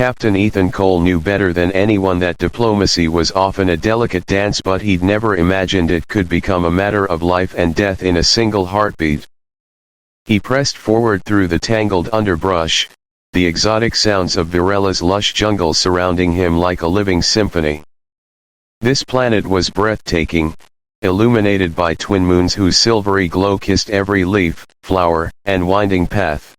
Captain Ethan Cole knew better than anyone that diplomacy was often a delicate dance, but he'd never imagined it could become a matter of life and death in a single heartbeat. He pressed forward through the tangled underbrush, the exotic sounds of Virella's lush jungle surrounding him like a living symphony. This planet was breathtaking, illuminated by twin moons whose silvery glow kissed every leaf, flower, and winding path.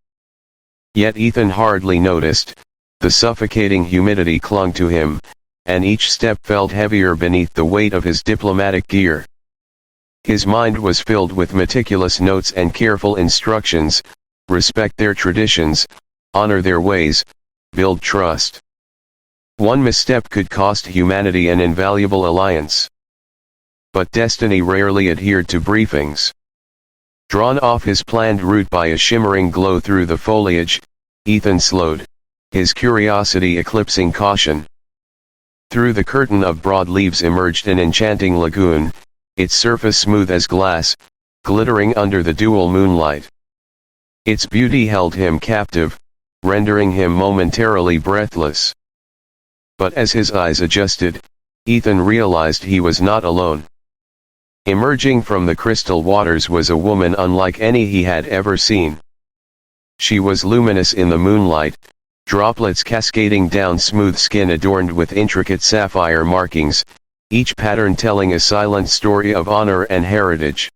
Yet Ethan hardly noticed. The suffocating humidity clung to him, and each step felt heavier beneath the weight of his diplomatic gear. His mind was filled with meticulous notes and careful instructions: respect their traditions, honor their ways, build trust. One misstep could cost humanity an invaluable alliance. But destiny rarely adhered to briefings. Drawn off his planned route by a shimmering glow through the foliage, Ethan slowed, his curiosity eclipsing caution. Through the curtain of broad leaves emerged an enchanting lagoon, its surface smooth as glass, glittering under the dual moonlight. Its beauty held him captive, rendering him momentarily breathless. But as his eyes adjusted, Ethan realized he was not alone. Emerging from the crystal waters was a woman unlike any he had ever seen. She was luminous in the moonlight, droplets cascading down smooth skin adorned with intricate sapphire markings, each pattern telling a silent story of honor and heritage.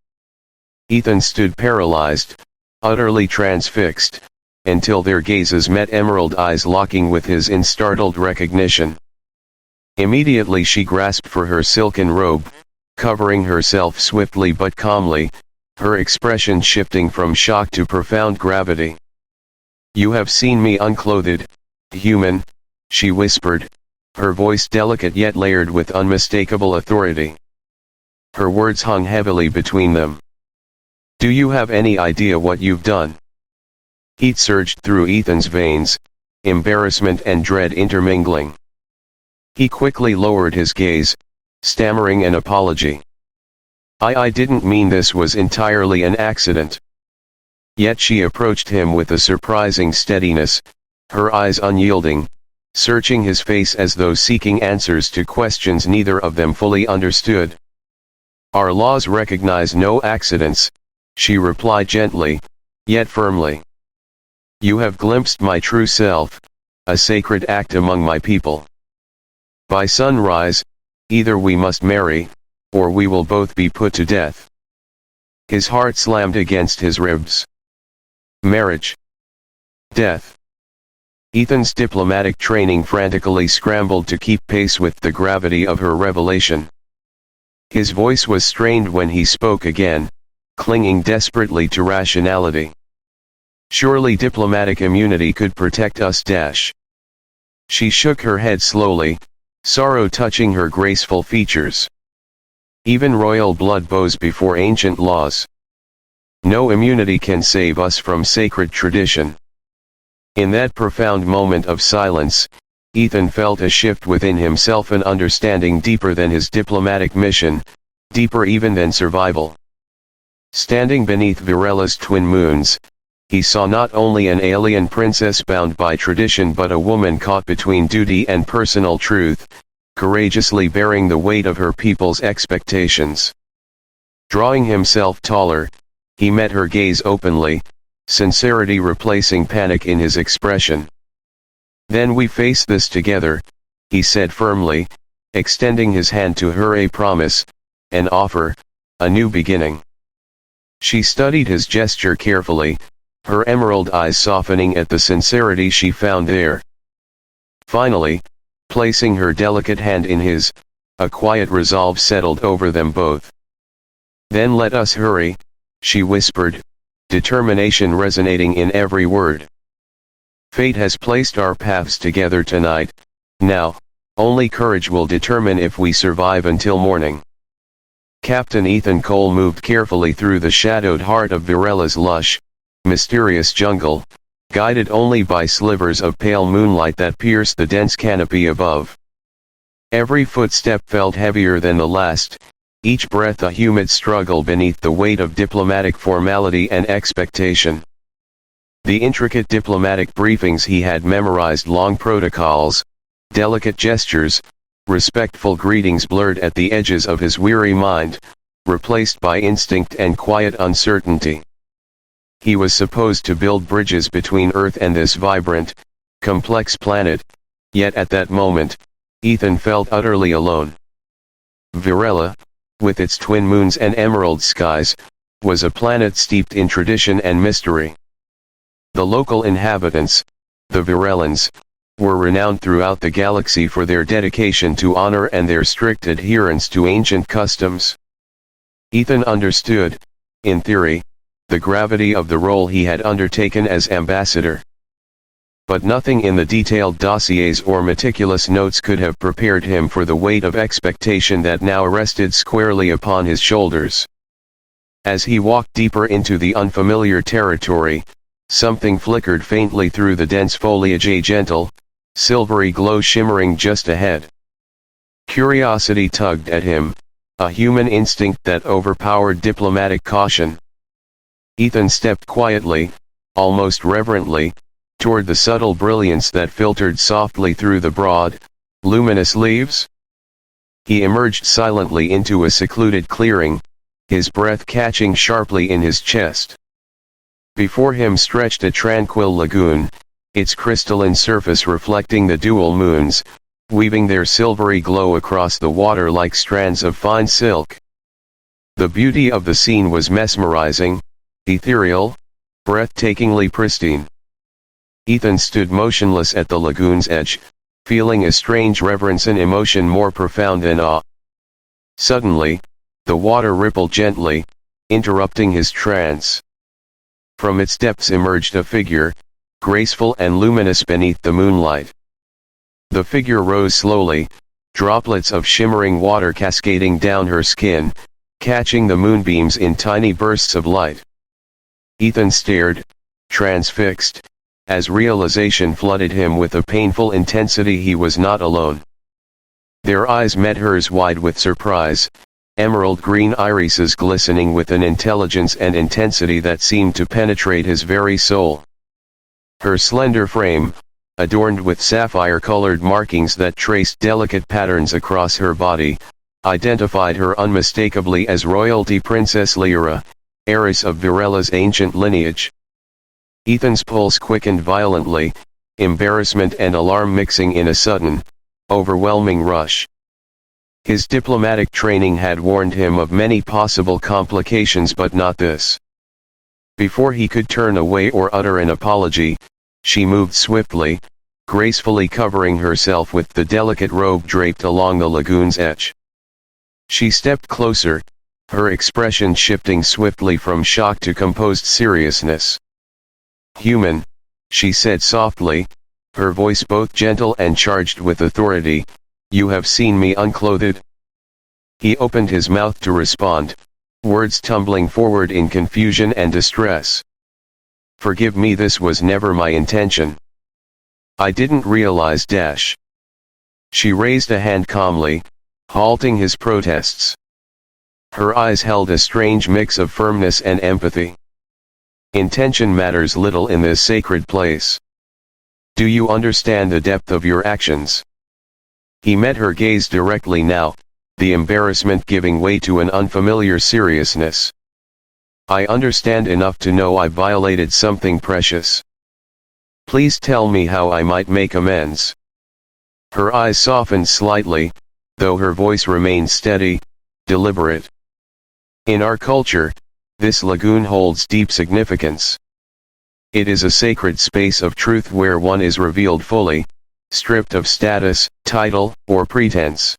Ethan stood paralyzed, utterly transfixed, until their gazes met, emerald eyes locking with his in startled recognition. Immediately she grasped for her silken robe, covering herself swiftly but calmly, her expression shifting from shock to profound gravity. "You have seen me unclothed, human," she whispered, her voice delicate yet layered with unmistakable authority. Her words hung heavily between them. "Do you have any idea what you've done?" Heat surged through Ethan's veins, embarrassment and dread intermingling. He quickly lowered his gaze, stammering an apology. I didn't mean this was entirely an accident." Yet she approached him with a surprising steadiness, her eyes unyielding, searching his face as though seeking answers to questions neither of them fully understood. "Our laws recognize no accidents," she replied gently, yet firmly. "You have glimpsed my true self, a sacred act among my people. By sunrise, either we must marry, or we will both be put to death." His heart slammed against his ribs. Marriage. Death. Ethan's diplomatic training frantically scrambled to keep pace with the gravity of her revelation. His voice was strained when he spoke again, clinging desperately to rationality. "Surely diplomatic immunity could protect us. She shook her head slowly, sorrow touching her graceful features. "Even royal blood bows before ancient laws. No immunity can save us from sacred tradition." In that profound moment of silence, Ethan felt a shift within himself, an understanding deeper than his diplomatic mission, deeper even than survival. Standing beneath Virella's twin moons, he saw not only an alien princess bound by tradition but a woman caught between duty and personal truth, courageously bearing the weight of her people's expectations. Drawing himself taller, he met her gaze openly, sincerity replacing panic in his expression. "Then we face this together," he said firmly, extending his hand to her, "a promise, an offer, a new beginning." She studied his gesture carefully, her emerald eyes softening at the sincerity she found there. Finally, placing her delicate hand in his, a quiet resolve settled over them both. "Then let us hurry," she whispered, determination resonating in every word. "Fate has placed our paths together tonight. Now, only courage will determine if we survive until morning." Captain Ethan Cole moved carefully through the shadowed heart of Virella's lush, mysterious jungle, guided only by slivers of pale moonlight that pierced the dense canopy above. Every footstep felt heavier than the last, each breath a humid struggle beneath the weight of diplomatic formality and expectation. The intricate diplomatic briefings he had memorized, long protocols, delicate gestures, respectful greetings blurred at the edges of his weary mind, replaced by instinct and quiet uncertainty. He was supposed to build bridges between Earth and this vibrant, complex planet, yet at that moment, Ethan felt utterly alone. Virella, with its twin moons and emerald skies, was a planet steeped in tradition and mystery. The local inhabitants, the Virellans, were renowned throughout the galaxy for their dedication to honor and their strict adherence to ancient customs. Ethan understood, in theory, the gravity of the role he had undertaken as ambassador. But nothing in the detailed dossiers or meticulous notes could have prepared him for the weight of expectation that now rested squarely upon his shoulders. As he walked deeper into the unfamiliar territory, something flickered faintly through the dense foliage, a gentle, silvery glow shimmering just ahead. Curiosity tugged at him, a human instinct that overpowered diplomatic caution. Ethan stepped quietly, almost reverently, toward the subtle brilliance that filtered softly through the broad, luminous leaves. He emerged silently into a secluded clearing, his breath catching sharply in his chest. Before him stretched a tranquil lagoon, its crystalline surface reflecting the dual moons, weaving their silvery glow across the water like strands of fine silk. The beauty of the scene was mesmerizing, ethereal, breathtakingly pristine. Ethan stood motionless at the lagoon's edge, feeling a strange reverence and emotion more profound than awe. Suddenly, the water rippled gently, interrupting his trance. From its depths emerged a figure, graceful and luminous beneath the moonlight. The figure rose slowly, droplets of shimmering water cascading down her skin, catching the moonbeams in tiny bursts of light. Ethan stared, transfixed, as realization flooded him with a painful intensity. He was not alone. Their eyes met hers wide with surprise, emerald green irises glistening with an intelligence and intensity that seemed to penetrate his very soul. Her slender frame, adorned with sapphire-colored markings that traced delicate patterns across her body, identified her unmistakably as royalty Princess Liora, heiress of Virella's ancient lineage. Ethan's pulse quickened violently, embarrassment and alarm mixing in a sudden, overwhelming rush. His diplomatic training had warned him of many possible complications, but not this. Before he could turn away or utter an apology, she moved swiftly, gracefully covering herself with the delicate robe draped along the lagoon's edge. She stepped closer, her expression shifting swiftly from shock to composed seriousness. "Human," she said softly, her voice both gentle and charged with authority, "you have seen me unclothed?" He opened his mouth to respond, words tumbling forward in confusion and distress. "Forgive me, this was never my intention. I didn't realize dash." She raised a hand calmly, halting his protests. Her eyes held a strange mix of firmness and empathy. "Intention matters little in this sacred place. Do you understand the depth of your actions?" He met her gaze directly now, the embarrassment giving way to an unfamiliar seriousness. "I understand enough to know I violated something precious. Please tell me how I might make amends." Her eyes softened slightly, though her voice remained steady, deliberate. "In our culture, this lagoon holds deep significance. It is a sacred space of truth where one is revealed fully, stripped of status, title, or pretense.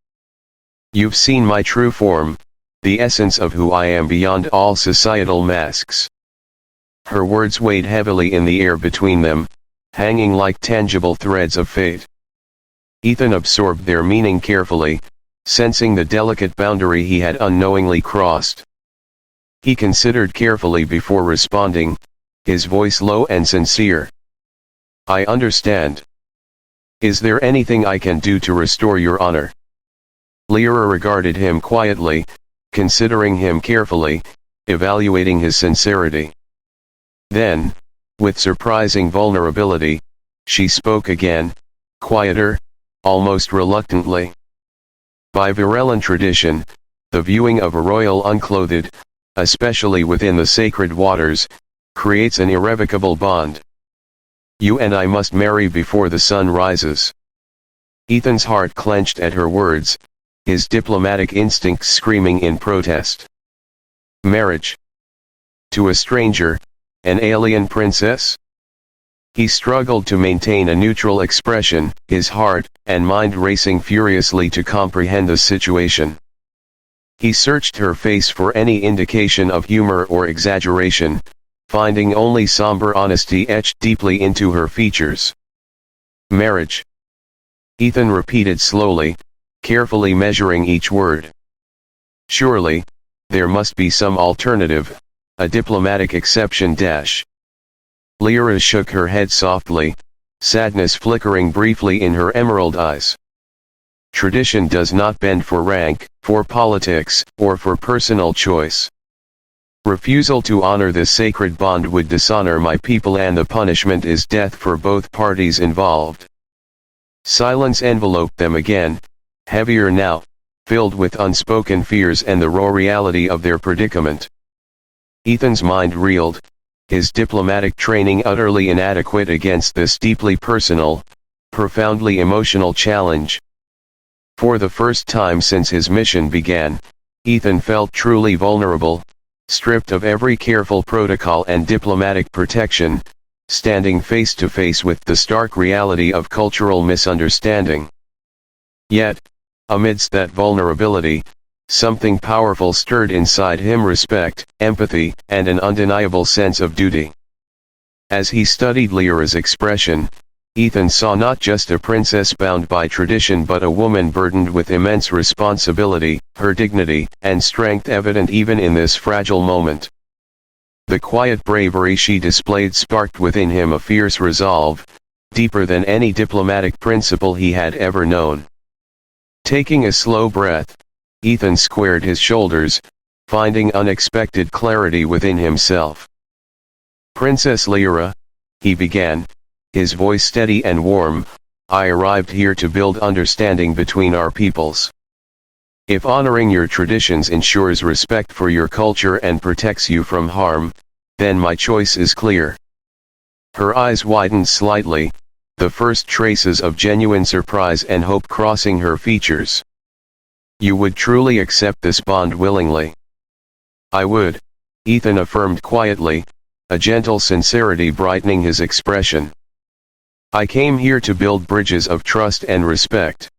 You've seen my true form, the essence of who I am beyond all societal masks." Her words weighed heavily in the air between them, hanging like tangible threads of fate. Ethan absorbed their meaning carefully, sensing the delicate boundary he had unknowingly crossed. He considered carefully before responding, his voice low and sincere. "I understand. Is there anything I can do to restore your honor?" Liora regarded him quietly, considering him carefully, evaluating his sincerity. Then, With surprising vulnerability, she spoke again, quieter, almost reluctantly. By Virellan tradition, the viewing of a royal unclothed, especially within the sacred waters, creates an irrevocable bond. You and I must marry before the sun rises. Ethan's heart clenched at her words, his diplomatic instincts screaming in protest. Marriage? To a stranger, an alien princess? He struggled to maintain a neutral expression, his heart and mind racing furiously to comprehend the situation. He searched her face for any indication of humor or exaggeration, finding only somber honesty etched deeply into her features. Marriage. Ethan repeated slowly, carefully measuring each word. Surely, there must be some alternative, a diplomatic exception. Liora shook her head softly, sadness flickering briefly in her emerald eyes. Tradition does not bend for rank, for politics, or for personal choice. Refusal to honor this sacred bond would dishonor my people, and the punishment is death for both parties involved. Silence enveloped them again, heavier now, filled with unspoken fears and the raw reality of their predicament. Ethan's mind reeled, his diplomatic training utterly inadequate against this deeply personal, profoundly emotional challenge. For the first time since his mission began, Ethan felt truly vulnerable, stripped of every careful protocol and diplomatic protection, standing face to face with the stark reality of cultural misunderstanding. Yet, amidst that vulnerability, something powerful stirred inside him: respect, empathy, and an undeniable sense of duty. As he studied Liora's expression, Ethan saw not just a princess bound by tradition but a woman burdened with immense responsibility, her dignity and strength evident even in this fragile moment. The quiet bravery she displayed sparked within him a fierce resolve, deeper than any diplomatic principle he had ever known. Taking a slow breath, Ethan squared his shoulders, finding unexpected clarity within himself. "Princess Liora," he began, his voice steady and warm, "I arrived here to build understanding between our peoples. If honoring your traditions ensures respect for your culture and protects you from harm, then my choice is clear." Her eyes widened slightly, the first traces of genuine surprise and hope crossing her features. "You would truly accept this bond willingly?" "I would," Ethan affirmed quietly, a gentle sincerity brightening his expression. "I came here to build bridges of trust and respect.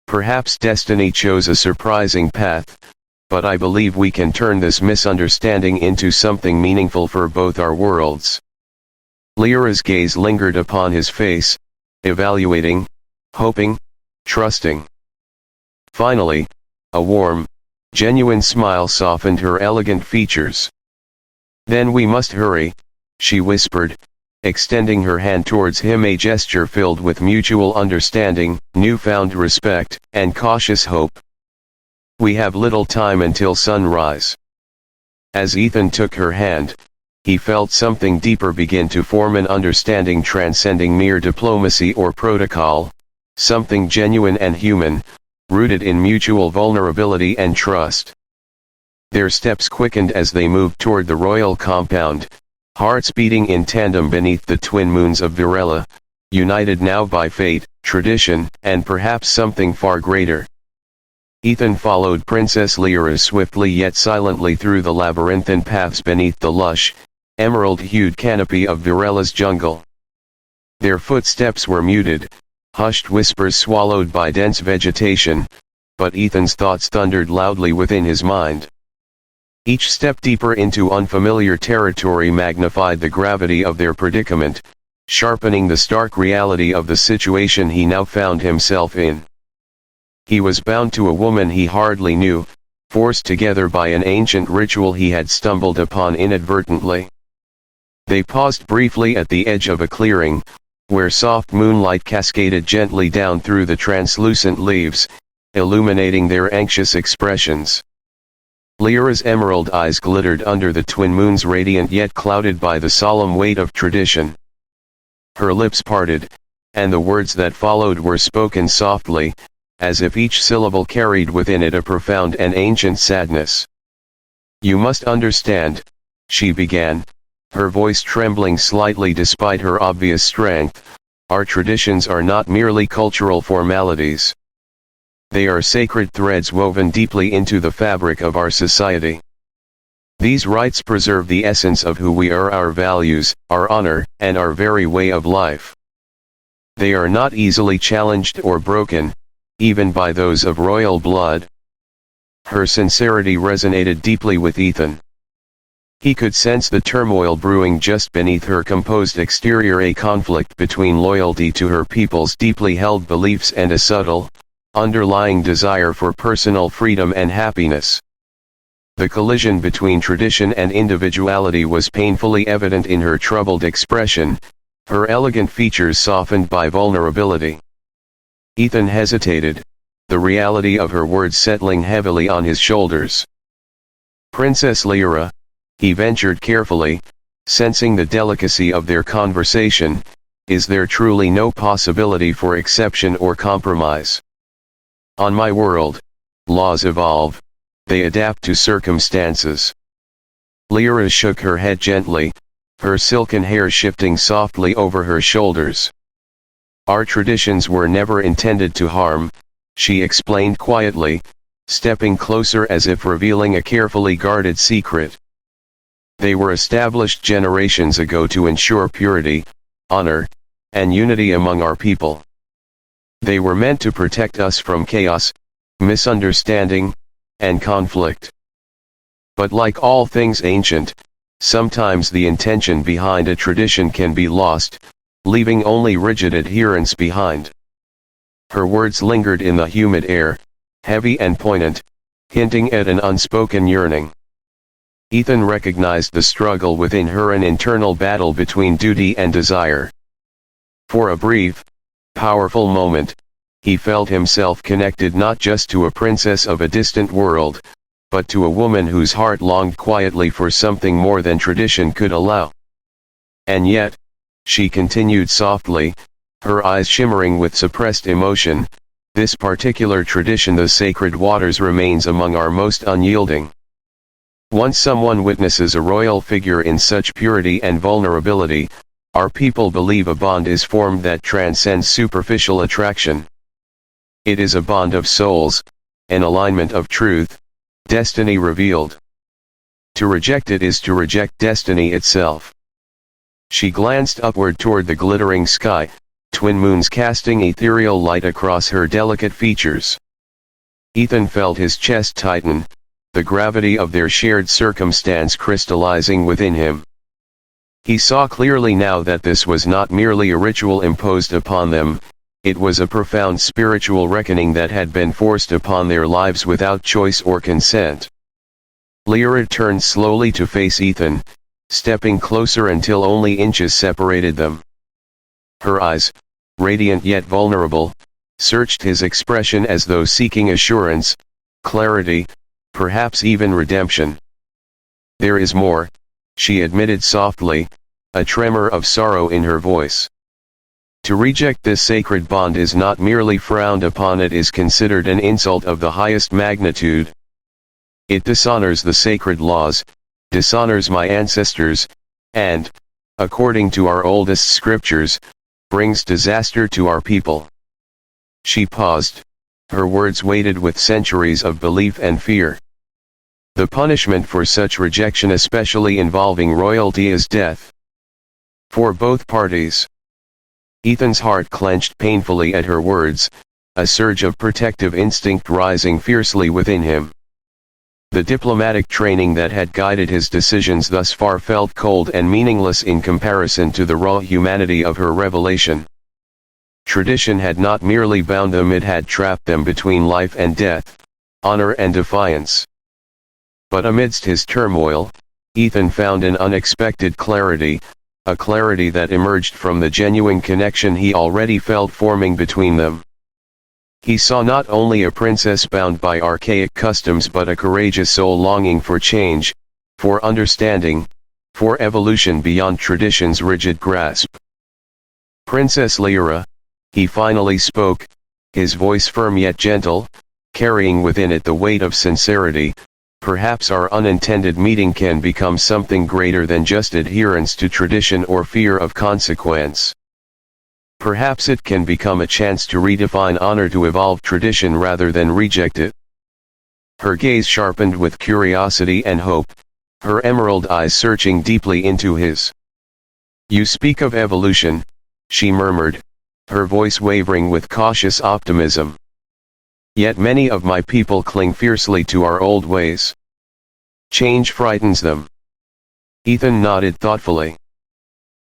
Perhaps destiny chose a surprising path, but I believe we can turn this misunderstanding into something meaningful for both our worlds." Liora's gaze lingered upon his face, evaluating, hoping, trusting. Finally, a warm, genuine smile softened her elegant features. "Then we must hurry," she whispered, extending her hand towards him, a gesture filled with mutual understanding, newfound respect, and cautious hope. "We have little time until sunrise." As Ethan took her hand, he felt something deeper begin to form, an understanding transcending mere diplomacy or protocol, something genuine and human, rooted in mutual vulnerability and trust. Their steps quickened as they moved toward the royal compound, hearts beating in tandem beneath the twin moons of Virella, united now by fate, tradition, and perhaps something far greater. Ethan followed Princess Liora swiftly yet silently through the labyrinthine paths beneath the lush, emerald-hued canopy of Virella's jungle. Their footsteps were muted, hushed whispers swallowed by dense vegetation, but Ethan's thoughts thundered loudly within his mind. Each step deeper into unfamiliar territory magnified the gravity of their predicament, sharpening the stark reality of the situation he now found himself in. He was bound to a woman he hardly knew, forced together by an ancient ritual he had stumbled upon inadvertently. They paused briefly at the edge of a clearing, where soft moonlight cascaded gently down through the translucent leaves, illuminating their anxious expressions. Liора's emerald eyes glittered under the twin moons, radiant yet clouded by the solemn weight of tradition. Her lips parted, and the words that followed were spoken softly, as if each syllable carried within it a profound and ancient sadness. "You must understand," she began, her voice trembling slightly despite her obvious strength, "our traditions are not merely cultural formalities. They are sacred threads woven deeply into the fabric of our society. These rites preserve the essence of who we are, our values, our honor, and our very way of life. They are not easily challenged or broken, even by those of royal blood." Her sincerity resonated deeply with Ethan. He could sense the turmoil brewing just beneath her composed exterior, a conflict between loyalty to her people's deeply held beliefs and a subtle, underlying desire for personal freedom and happiness. The collision between tradition and individuality was painfully evident in her troubled expression, her elegant features softened by vulnerability. Ethan hesitated, the reality of her words settling heavily on his shoulders. "Princess Liora," he ventured carefully, sensing the delicacy of their conversation, "is there truly no possibility for exception or compromise? On my world, laws evolve, they adapt to circumstances." Liora shook her head gently, her silken hair shifting softly over her shoulders. "Our traditions were never intended to harm," she explained quietly, stepping closer as if revealing a carefully guarded secret. "They were established generations ago to ensure purity, honor, and unity among our people. They were meant to protect us from chaos, misunderstanding, and conflict. But like all things ancient, sometimes the intention behind a tradition can be lost, leaving only rigid adherence behind." Her words lingered in the humid air, heavy and poignant, hinting at an unspoken yearning. Ethan recognized the struggle within her, an internal battle between duty and desire. For a brief, powerful moment, he felt himself connected not just to a princess of a distant world, but to a woman whose heart longed quietly for something more than tradition could allow. "And yet," she continued softly, her eyes shimmering with suppressed emotion, "this particular tradition, the sacred waters, remains among our most unyielding. Once someone witnesses a royal figure in such purity and vulnerability, our people believe a bond is formed that transcends superficial attraction. It is a bond of souls, an alignment of truth, destiny revealed. To reject it is to reject destiny itself." She glanced upward toward the glittering sky, twin moons casting ethereal light across her delicate features. Ethan felt his chest tighten, the gravity of their shared circumstance crystallizing within him. He saw clearly now that this was not merely a ritual imposed upon them, it was a profound spiritual reckoning that had been forced upon their lives without choice or consent. Liora turned slowly to face Ethan, stepping closer until only inches separated them. Her eyes, radiant yet vulnerable, searched his expression as though seeking assurance, clarity, perhaps even redemption. "There is more," she admitted softly, a tremor of sorrow in her voice. "To reject this sacred bond is not merely frowned upon, it is considered an insult of the highest magnitude. It dishonors the sacred laws, dishonors my ancestors, and, according to our oldest scriptures, brings disaster to our people." She paused, her words weighted with centuries of belief and fear. "The punishment for such rejection, especially involving royalty, is death. For both parties." Ethan's heart clenched painfully at her words, a surge of protective instinct rising fiercely within him. The diplomatic training that had guided his decisions thus far felt cold and meaningless in comparison to the raw humanity of her revelation. Tradition had not merely bound them, it had trapped them between life and death, honor and defiance. But amidst his turmoil, Ethan found an unexpected clarity, a clarity that emerged from the genuine connection he already felt forming between them. He saw not only a princess bound by archaic customs but a courageous soul longing for change, for understanding, for evolution beyond tradition's rigid grasp. Princess Liora, he finally spoke, his voice firm yet gentle, carrying within it the weight of sincerity. Perhaps our unintended meeting can become something greater than just adherence to tradition or fear of consequence. Perhaps it can become a chance to redefine honor, to evolve tradition rather than reject it. Her gaze sharpened with curiosity and hope, her emerald eyes searching deeply into his. "You speak of evolution," she murmured, her voice wavering with cautious optimism. "Yet many of my people cling fiercely to our old ways. Change frightens them." Ethan nodded thoughtfully.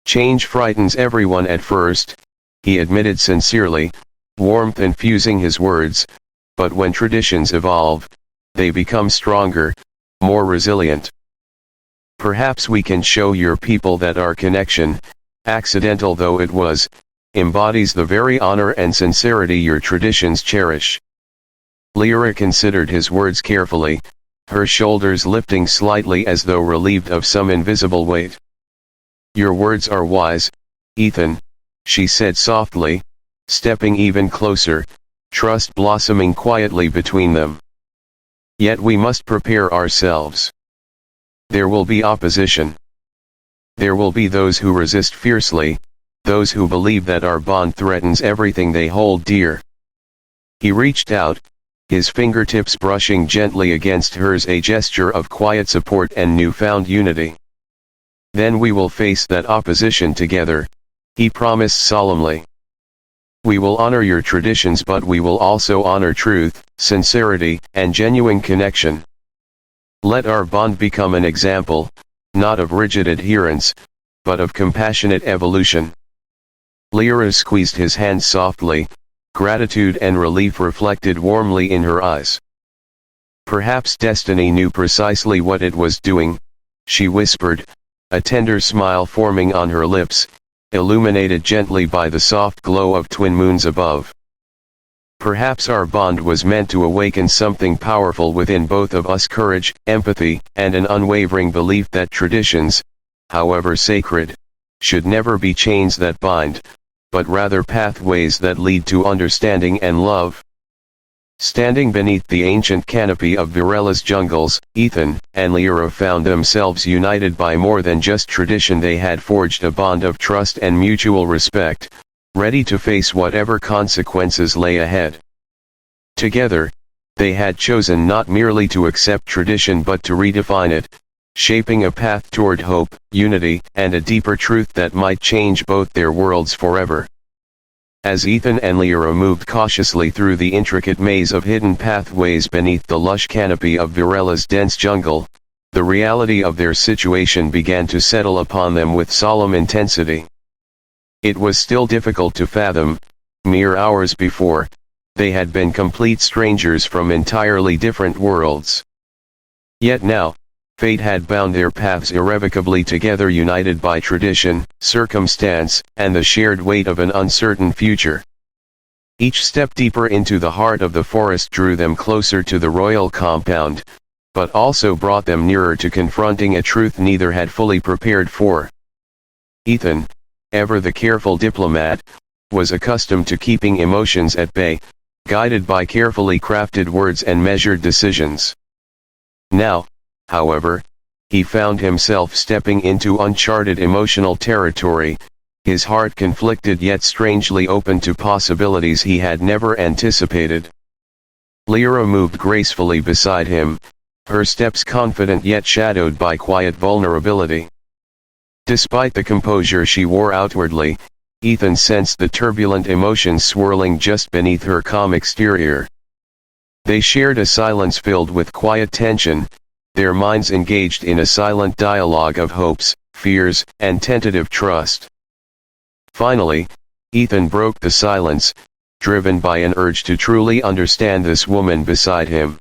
"Change frightens everyone at first," he admitted sincerely, warmth infusing his words, "but when traditions evolve, they become stronger, more resilient. Perhaps we can show your people that our connection, accidental though it was, embodies the very honor and sincerity your traditions cherish." Liora considered his words carefully, her shoulders lifting slightly as though relieved of some invisible weight. "Your words are wise, Ethan," she said softly, stepping even closer, trust blossoming quietly between them. "Yet we must prepare ourselves. There will be opposition. There will be those who resist fiercely, those who believe that our bond threatens everything they hold dear." He reached out, his fingertips brushing gently against hers, a gesture of quiet support and newfound unity. "Then we will face that opposition together," he promised solemnly. "We will honor your traditions, but we will also honor truth, sincerity, and genuine connection. Let our bond become an example, not of rigid adherence, but of compassionate evolution." Liora squeezed his hand softly, gratitude and relief reflected warmly in her eyes. "Perhaps destiny knew precisely what it was doing," she whispered, a tender smile forming on her lips, illuminated gently by the soft glow of twin moons above. "Perhaps our bond was meant to awaken something powerful within both of us, courage, empathy, and an unwavering belief that traditions, however sacred, should never be chains that bind, but rather pathways that lead to understanding and love." Standing beneath the ancient canopy of Virella's jungles, Ethan and Liora found themselves united by more than just tradition. They had forged a bond of trust and mutual respect, ready to face whatever consequences lay ahead. Together, they had chosen not merely to accept tradition but to redefine it, shaping a path toward hope, unity, and a deeper truth that might change both their worlds forever. As Ethan and Liora moved cautiously through the intricate maze of hidden pathways beneath the lush canopy of Virella's dense jungle, the reality of their situation began to settle upon them with solemn intensity. It was still difficult to fathom. Mere hours before, they had been complete strangers from entirely different worlds. Yet now, fate had bound their paths irrevocably together, united by tradition, circumstance, and the shared weight of an uncertain future. Each step deeper into the heart of the forest drew them closer to the royal compound, but also brought them nearer to confronting a truth neither had fully prepared for. Ethan, ever the careful diplomat, was accustomed to keeping emotions at bay, guided by carefully crafted words and measured decisions. Now, however, he found himself stepping into uncharted emotional territory, his heart conflicted yet strangely open to possibilities he had never anticipated. Liora moved gracefully beside him, her steps confident yet shadowed by quiet vulnerability. Despite the composure she wore outwardly, Ethan sensed the turbulent emotions swirling just beneath her calm exterior. They shared a silence filled with quiet tension, their minds engaged in a silent dialogue of hopes, fears, and tentative trust. Finally, Ethan broke the silence, driven by an urge to truly understand this woman beside him.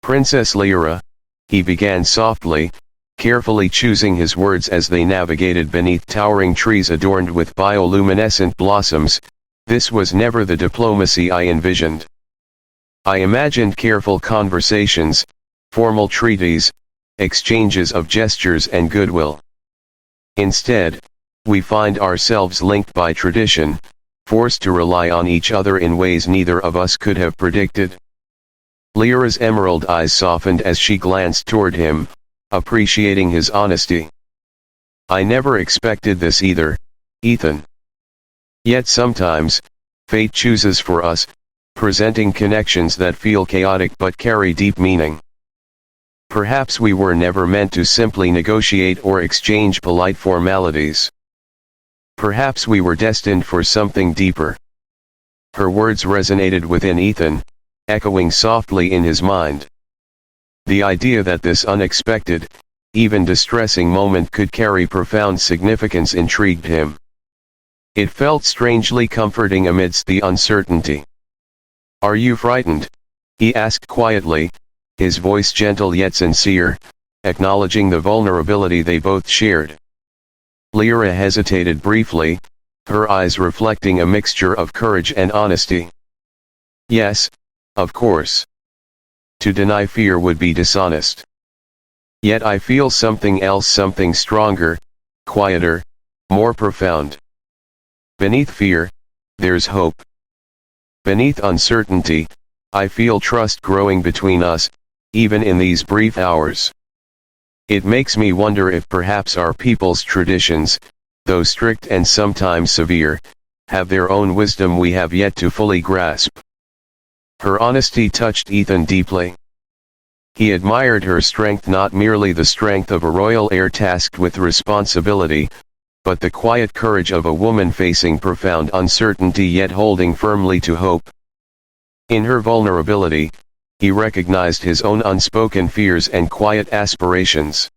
"Princess Liora," he began softly, carefully choosing his words as they navigated beneath towering trees adorned with bioluminescent blossoms, This was never the diplomacy I envisioned. I imagined careful conversations, formal treaties, exchanges of gestures and goodwill. Instead, we find ourselves linked by tradition, forced to rely on each other in ways neither of us could have predicted. Liora's emerald eyes softened as she glanced toward him, appreciating his honesty. I never expected this either, Ethan. Yet sometimes, fate chooses for us, presenting connections that feel chaotic but carry deep meaning. Perhaps we were never meant to simply negotiate or exchange polite formalities. Perhaps we were destined for something deeper. Her words resonated within Ethan, echoing softly in his mind. The idea that this unexpected, even distressing moment could carry profound significance intrigued him. It felt strangely comforting amidst the uncertainty. "Are you frightened?" he asked quietly, his voice gentle yet sincere, acknowledging the vulnerability they both shared. Liora hesitated briefly, her eyes reflecting a mixture of courage and honesty. "Yes, of course. To deny fear would be dishonest. Yet I feel something else, something stronger, quieter, more profound. Beneath fear, there's hope. Beneath uncertainty, I feel trust growing between us, even in these brief hours. It makes me wonder if perhaps our people's traditions, though strict and sometimes severe, have their own wisdom we have yet to fully grasp." Her honesty touched Ethan deeply. He admired her strength, not merely the strength of a royal heir tasked with responsibility, but the quiet courage of a woman facing profound uncertainty yet holding firmly to hope. In her vulnerability, he recognized his own unspoken fears and quiet aspirations.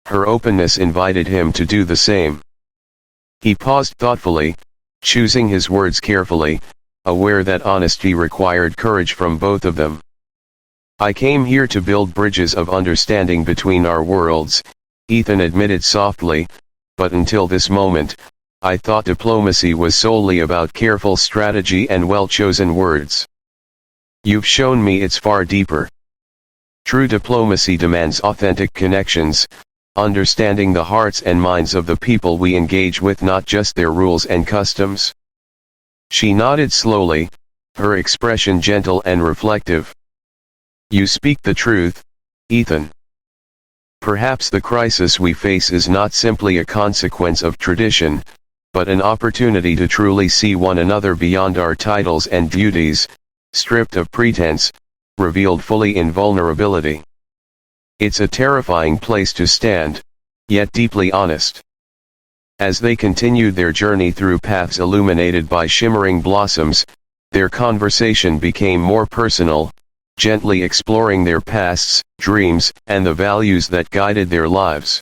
Her openness invited him to do the same. He paused thoughtfully, choosing his words carefully, aware that honesty required courage from both of them. "I came here to build bridges of understanding between our worlds," Ethan admitted softly, "but until this moment, I thought diplomacy was solely about careful strategy and well-chosen words. You've shown me it's far deeper. True diplomacy demands authentic connections, understanding the hearts and minds of the people we engage with, not just their rules and customs." She nodded slowly, her expression gentle and reflective. "You speak the truth, Ethan. Perhaps the crisis we face is not simply a consequence of tradition, but an opportunity to truly see one another beyond our titles and duties, stripped of pretense, revealed fully in vulnerability. It's a terrifying place to stand, yet deeply honest." As they continued their journey through paths illuminated by shimmering blossoms, their conversation became more personal, gently exploring their pasts, dreams, and the values that guided their lives.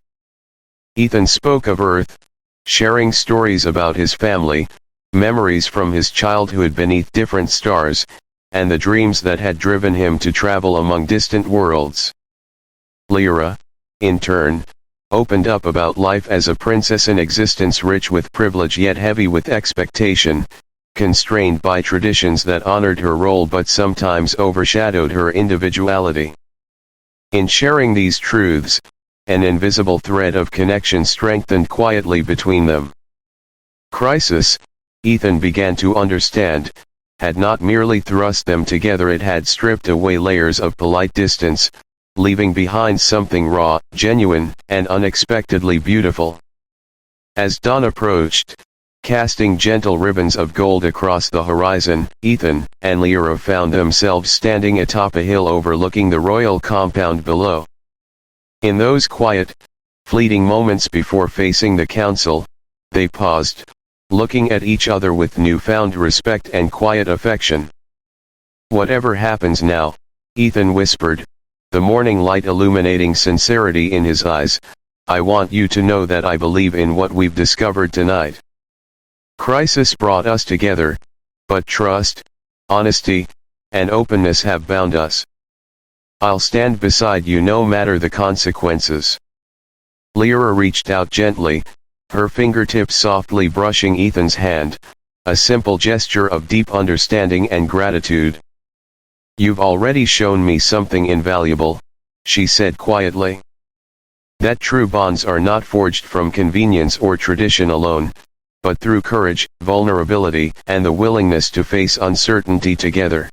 Ethan spoke of Earth, sharing stories about his family, memories from his childhood beneath different stars, and the dreams that had driven him to travel among distant worlds. Liora, in turn, opened up about life as a princess, an existence rich with privilege yet heavy with expectation, constrained by traditions that honored her role but sometimes overshadowed her individuality. In sharing these truths, an invisible thread of connection strengthened quietly between them. Crisis, Ethan began to understand, had not merely thrust them together, it had stripped away layers of polite distance, leaving behind something raw, genuine, and unexpectedly beautiful. As dawn approached, casting gentle ribbons of gold across the horizon, Ethan and Liora found themselves standing atop a hill overlooking the royal compound below. In those quiet, fleeting moments before facing the council, they paused, looking at each other with newfound respect and quiet affection. "Whatever happens now," Ethan whispered, the morning light illuminating sincerity in his eyes, "I want you to know that I believe in what we've discovered tonight. Crisis brought us together, but trust, honesty, and openness have bound us. I'll stand beside you no matter the consequences." Liora reached out gently, her fingertips softly brushing Ethan's hand, a simple gesture of deep understanding and gratitude. "You've already shown me something invaluable," she said quietly. "That true bonds are not forged from convenience or tradition alone, but through courage, vulnerability, and the willingness to face uncertainty together."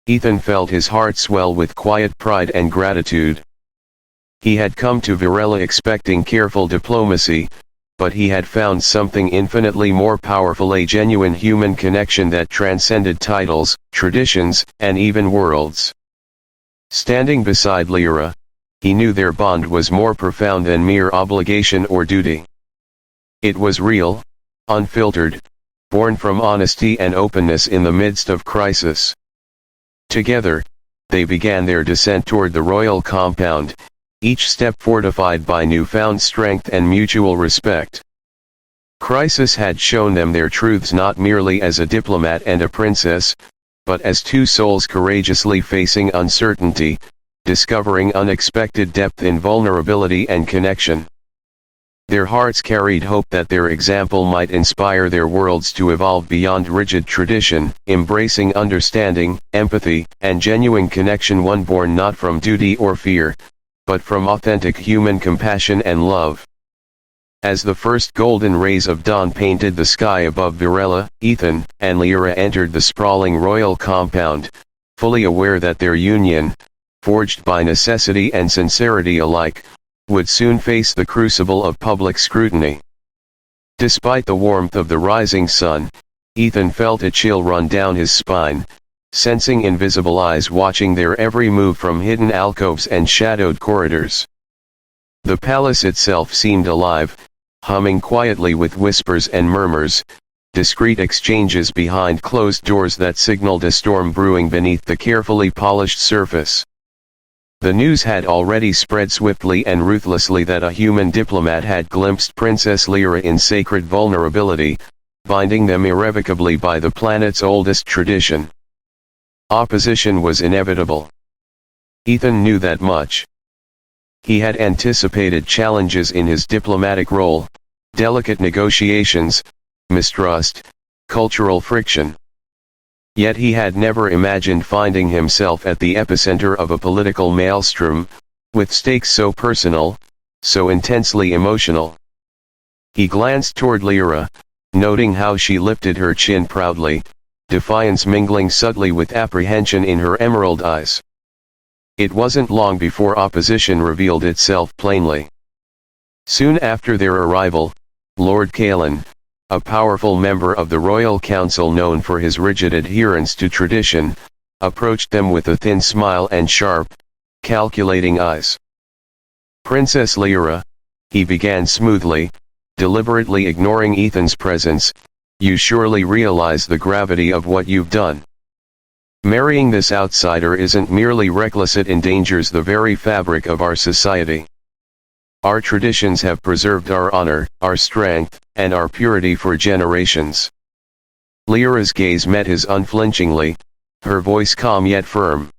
Ethan felt his heart swell with quiet pride and gratitude. He had come to Virella expecting careful diplomacy, but he had found something infinitely more powerful, a genuine human connection that transcended titles, traditions, and even worlds. Standing beside Liora, he knew their bond was more profound than mere obligation or duty. It was real, unfiltered, born from honesty and openness in the midst of crisis. Together, they began their descent toward the royal compound, each step fortified by newfound strength and mutual respect. Crisis had shown them their truths not merely as a diplomat and a princess, but as two souls courageously facing uncertainty, discovering unexpected depth in vulnerability and connection. Their hearts carried hope that their example might inspire their worlds to evolve beyond rigid tradition, embracing understanding, empathy, and genuine connection, one born not from duty or fear, but from authentic human compassion and love. As the first golden rays of dawn painted the sky above Virella, Ethan and Liora entered the sprawling royal compound, fully aware that their union, forged by necessity and sincerity alike, would soon face the crucible of public scrutiny. Despite the warmth of the rising sun, Ethan felt a chill run down his spine, sensing invisible eyes watching their every move from hidden alcoves and shadowed corridors. The palace itself seemed alive, humming quietly with whispers and murmurs, discreet exchanges behind closed doors that signaled a storm brewing beneath the carefully polished surface. The news had already spread swiftly and ruthlessly that a human diplomat had glimpsed Princess Liora in sacred vulnerability, binding them irrevocably by the planet's oldest tradition. Opposition was inevitable. Ethan knew that much. He had anticipated challenges in his diplomatic role, delicate negotiations, mistrust, cultural friction. Yet he had never imagined finding himself at the epicenter of a political maelstrom, with stakes so personal, so intensely emotional. He glanced toward Liora, noting how she lifted her chin proudly, defiance mingling subtly with apprehension in her emerald eyes. It wasn't long before opposition revealed itself plainly. Soon after their arrival, Lord Kalen, a powerful member of the Royal Council known for his rigid adherence to tradition, approached them with a thin smile and sharp, calculating eyes. "Princess Liora," he began smoothly, deliberately ignoring Ethan's presence, "you surely realize the gravity of what you've done. Marrying this outsider isn't merely reckless, it endangers the very fabric of our society. Our traditions have preserved our honor, our strength, and our purity for generations." Liora's gaze met his unflinchingly, her voice calm yet firm.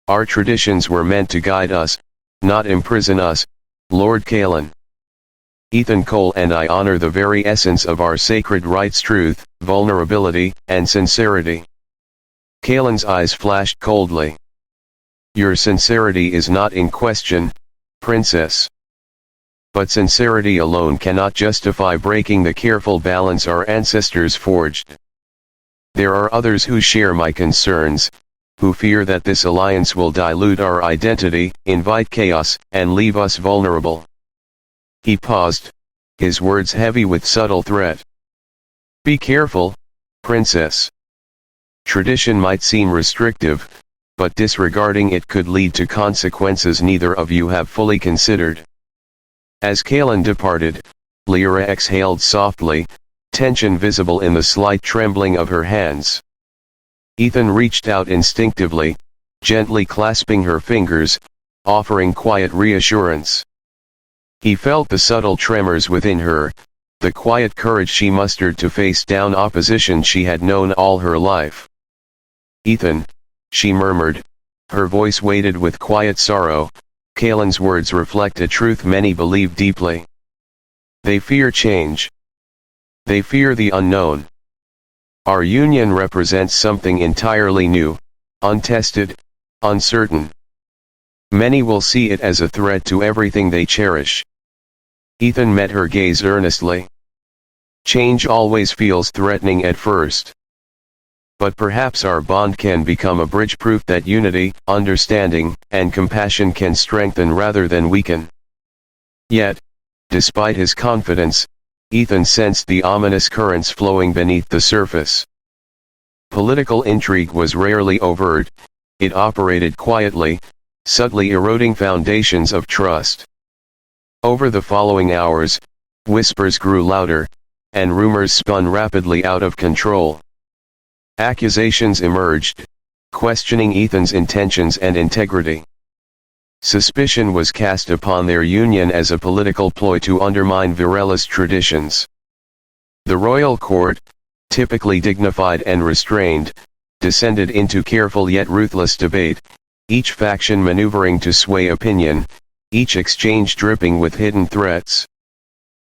"Our traditions were meant to guide us, not imprison us, Lord Kalen. Ethan Cole and I honor the very essence of our sacred rights: truth, vulnerability, and sincerity." Kalen's eyes flashed coldly. "Your sincerity is not in question, Princess. But sincerity alone cannot justify breaking the careful balance our ancestors forged. There are others who share my concerns, who fear that this alliance will dilute our identity, invite chaos, and leave us vulnerable." He paused, his words heavy with subtle threat. "Be careful, Princess. Tradition might seem restrictive, but disregarding it could lead to consequences neither of you have fully considered." As Kalen departed, Liora exhaled softly, tension visible in the slight trembling of her hands. Ethan reached out instinctively, gently clasping her fingers, offering quiet reassurance. He felt the subtle tremors within her, the quiet courage she mustered to face down opposition she had known all her life. "Ethan," she murmured, her voice weighted with quiet sorrow, "Kalen's words reflect a truth many believe deeply. They fear change. They fear the unknown. Our union represents something entirely new, untested, uncertain. Many will see it as a threat to everything they cherish. Ethan met her gaze earnestly. Change always feels threatening at first. But perhaps our bond can become a bridge proof that unity, understanding, and compassion can strengthen rather than weaken. Yet, despite his confidence, Ethan sensed the ominous currents flowing beneath the surface. Political intrigue was rarely overt, it operated quietly, subtly eroding foundations of trust. Over the following hours, whispers grew louder, and rumors spun rapidly out of control. Accusations emerged, questioning Ethan's intentions and integrity. Suspicion was cast upon their union as a political ploy to undermine Virella's traditions. The royal court, typically dignified and restrained, descended into careful yet ruthless debate, each faction maneuvering to sway opinion, each exchange dripping with hidden threats.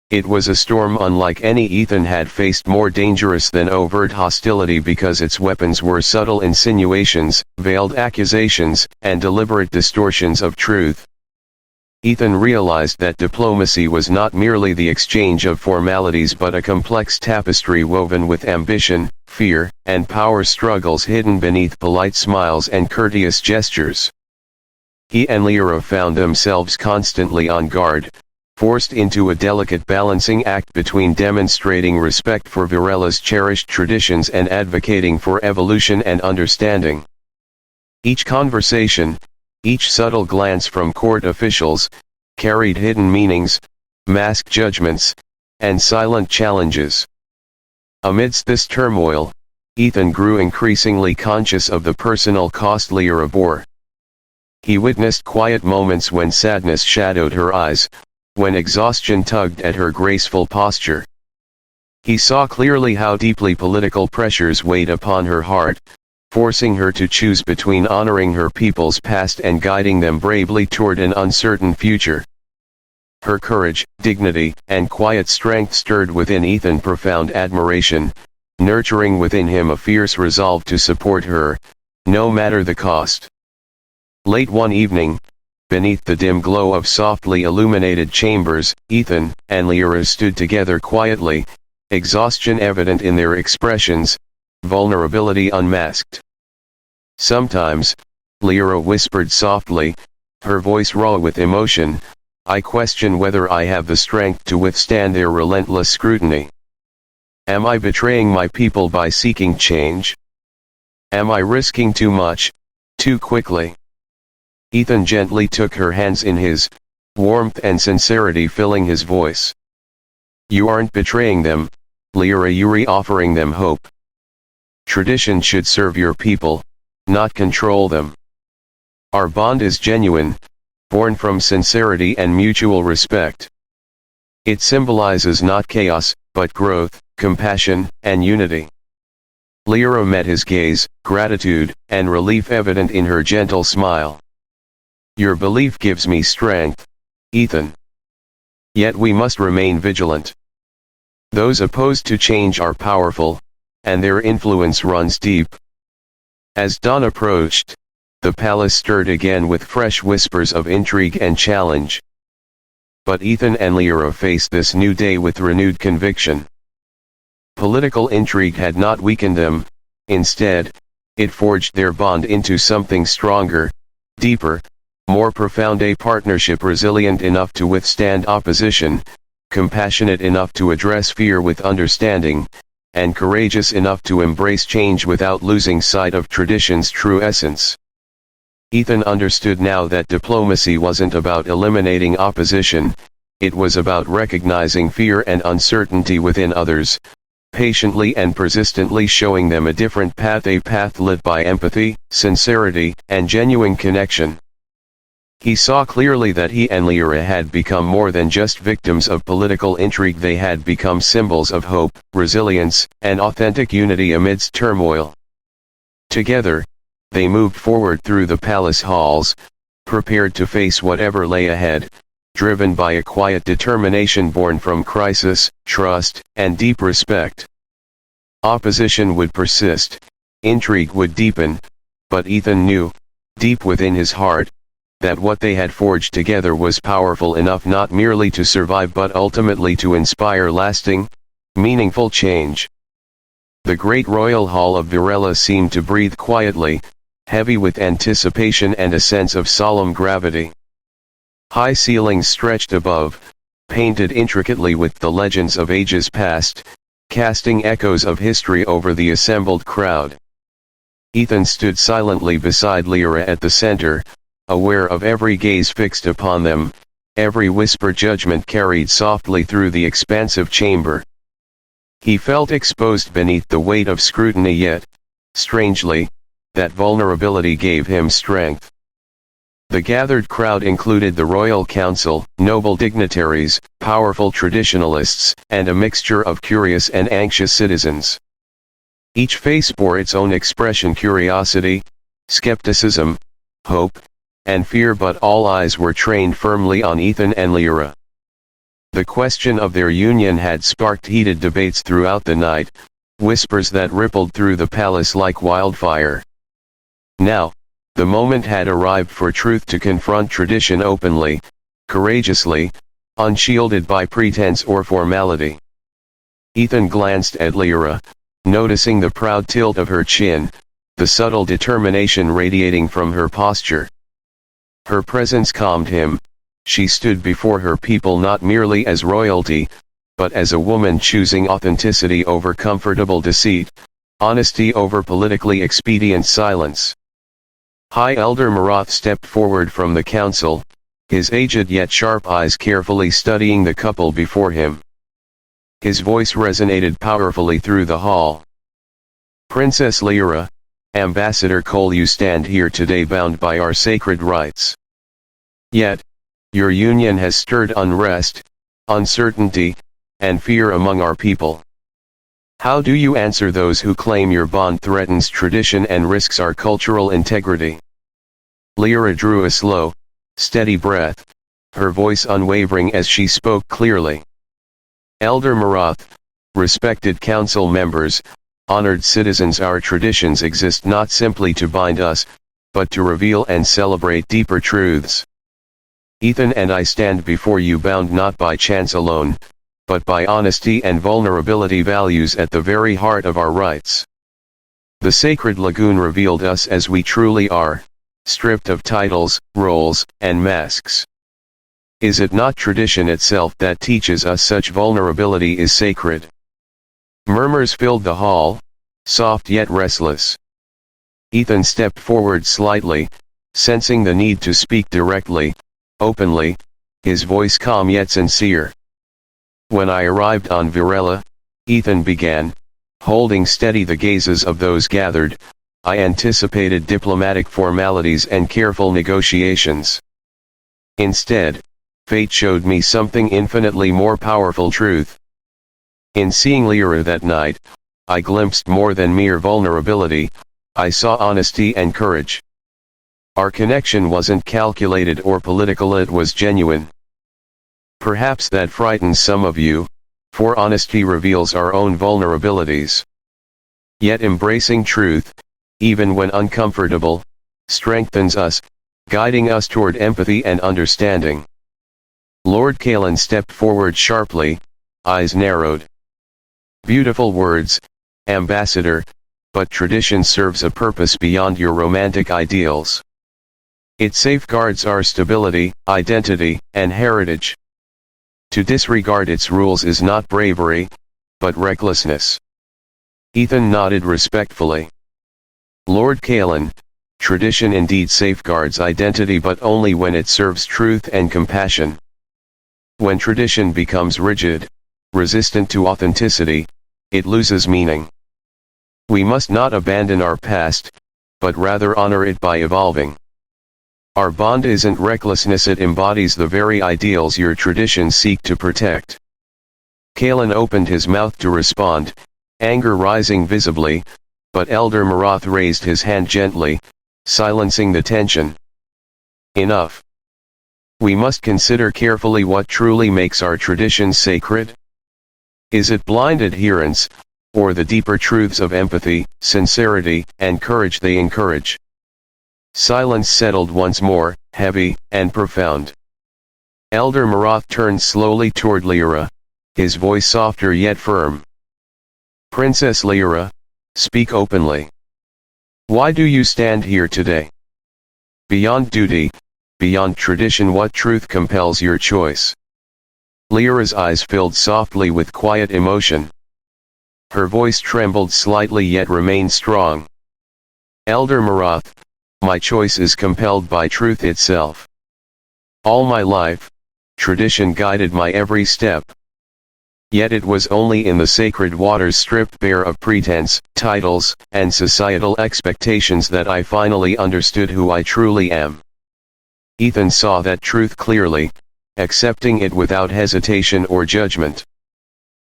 It was a storm unlike any Ethan had faced, more dangerous than overt hostility because its weapons were subtle insinuations, veiled accusations, and deliberate distortions of truth. Ethan realized that diplomacy was not merely the exchange of formalities but a complex tapestry woven with ambition, fear, and power struggles hidden beneath polite smiles and courteous gestures. He and Liora found themselves constantly on guard, forced into a delicate balancing act between demonstrating respect for Virella's cherished traditions and advocating for evolution and understanding. Each conversation, each subtle glance from court officials, carried hidden meanings, masked judgments, and silent challenges. Amidst this turmoil, Ethan grew increasingly conscious of the personal cost Liora bore. He witnessed quiet moments when sadness shadowed her eyes, when exhaustion tugged at her graceful posture. He saw clearly how deeply political pressures weighed upon her heart, forcing her to choose between honoring her people's past and guiding them bravely toward an uncertain future. Her courage, dignity, and quiet strength stirred within Ethan profound admiration, nurturing within him a fierce resolve to support her, no matter the cost. Late one evening, beneath the dim glow of softly illuminated chambers, Ethan and Liora stood together quietly, exhaustion evident in their expressions, vulnerability unmasked. Sometimes, Liora whispered softly, her voice raw with emotion, "I question whether I have the strength to withstand their relentless scrutiny. Am I betraying my people by seeking change? Am I risking too much, too quickly?" Ethan gently took her hands in his, warmth and sincerity filling his voice. "You aren't betraying them, Liora, you're offering them hope. Tradition should serve your people, not control them. Our bond is genuine, born from sincerity and mutual respect. It symbolizes not chaos, but growth, compassion, and unity." Liora met his gaze, gratitude and relief evident in her gentle smile. "Your belief gives me strength, Ethan. Yet we must remain vigilant. Those opposed to change are powerful, and their influence runs deep." As dawn approached, the palace stirred again with fresh whispers of intrigue and challenge. But Ethan and Liora faced this new day with renewed conviction. Political intrigue had not weakened them, instead, it forged their bond into something stronger, deeper, more profound, a partnership resilient enough to withstand opposition, compassionate enough to address fear with understanding, and courageous enough to embrace change without losing sight of tradition's true essence. Ethan understood now that diplomacy wasn't about eliminating opposition, it was about recognizing fear and uncertainty within others, patiently and persistently showing them a different path, a path lit by empathy, sincerity, and genuine connection. He saw clearly that he and Liora had become more than just victims of political intrigue, they had become symbols of hope, resilience, and authentic unity amidst turmoil. Together, they moved forward through the palace halls, prepared to face whatever lay ahead, driven by a quiet determination born from crisis, trust, and deep respect. Opposition would persist, intrigue would deepen, but Ethan knew, deep within his heart, that what they had forged together was powerful enough not merely to survive but ultimately to inspire lasting, meaningful change. The great royal hall of Virella seemed to breathe quietly, heavy with anticipation and a sense of solemn gravity. High ceilings stretched above, painted intricately with the legends of ages past, casting echoes of history over the assembled crowd. Ethan stood silently beside Liora at the center, aware of every gaze fixed upon them, every whispered judgment carried softly through the expansive chamber. He felt exposed beneath the weight of scrutiny, yet, strangely, that vulnerability gave him strength. The gathered crowd included the royal council, noble dignitaries, powerful traditionalists, and a mixture of curious and anxious citizens. Each face bore its own expression: curiosity, skepticism, hope, and fear, but all eyes were trained firmly on Ethan and Liora. The question of their union had sparked heated debates throughout the night, whispers that rippled through the palace like wildfire. Now, the moment had arrived for truth to confront tradition openly, courageously, unshielded by pretense or formality. Ethan glanced at Liora, noticing the proud tilt of her chin, the subtle determination radiating from her posture. Her presence calmed him. She stood before her people not merely as royalty, but as a woman choosing authenticity over comfortable deceit, honesty over politically expedient silence. High Elder Marath stepped forward from the council, his aged yet sharp eyes carefully studying the couple before him. His voice resonated powerfully through the hall. "Princess Liora, Ambassador Cole, you stand here today bound by our sacred rights. Yet, your union has stirred unrest, uncertainty, and fear among our people. How do you answer those who claim your bond threatens tradition and risks our cultural integrity?" Liora drew a slow, steady breath, her voice unwavering as she spoke clearly. "Elder Marath, respected council members, honored citizens, our traditions exist not simply to bind us, but to reveal and celebrate deeper truths. Ethan and I stand before you bound not by chance alone, but by honesty and vulnerability, values at the very heart of our rights. The sacred lagoon revealed us as we truly are, stripped of titles, roles, and masks. Is it not tradition itself that teaches us such vulnerability is sacred?" Murmurs filled the hall, soft yet restless. Ethan stepped forward slightly, sensing the need to speak directly, openly, his voice calm yet sincere. "When I arrived on Virella," Ethan began, holding steady the gazes of those gathered, "I anticipated diplomatic formalities and careful negotiations. Instead, fate showed me something infinitely more powerful: truth. In seeing Liora that night, I glimpsed more than mere vulnerability, I saw honesty and courage. Our connection wasn't calculated or political, it was genuine. Perhaps that frightens some of you, for honesty reveals our own vulnerabilities. Yet embracing truth, even when uncomfortable, strengthens us, guiding us toward empathy and understanding." Lord Kalen stepped forward sharply, eyes narrowed. "Beautiful words, Ambassador, but tradition serves a purpose beyond your romantic ideals. It safeguards our stability, identity, and heritage. To disregard its rules is not bravery, but recklessness." Ethan nodded respectfully. "Lord Kalen, tradition indeed safeguards identity, but only when it serves truth and compassion. When tradition becomes rigid, resistant to authenticity, it loses meaning. We must not abandon our past, but rather honor it by evolving. Our bond isn't recklessness, it embodies the very ideals your traditions seek to protect." Kalen opened his mouth to respond, anger rising visibly, but Elder Marath raised his hand gently, silencing the tension. "Enough. We must consider carefully what truly makes our traditions sacred. Is it blind adherence, or the deeper truths of empathy, sincerity, and courage they encourage. Silence settled once more, heavy and profound. Elder Marath turned slowly toward Liora, his voice softer yet firm. "Princess Liora, speak openly. Why do you stand here today? Beyond duty, beyond tradition, what truth compels your choice?" Liora's eyes filled softly with quiet emotion. Her voice trembled slightly yet remained strong. "Elder Marath, my choice is compelled by truth itself. All my life, tradition guided my every step. Yet it was only in the sacred waters stripped bare of pretense, titles, and societal expectations that I finally understood who I truly am." Ethan saw that truth clearly, accepting it without hesitation or judgment.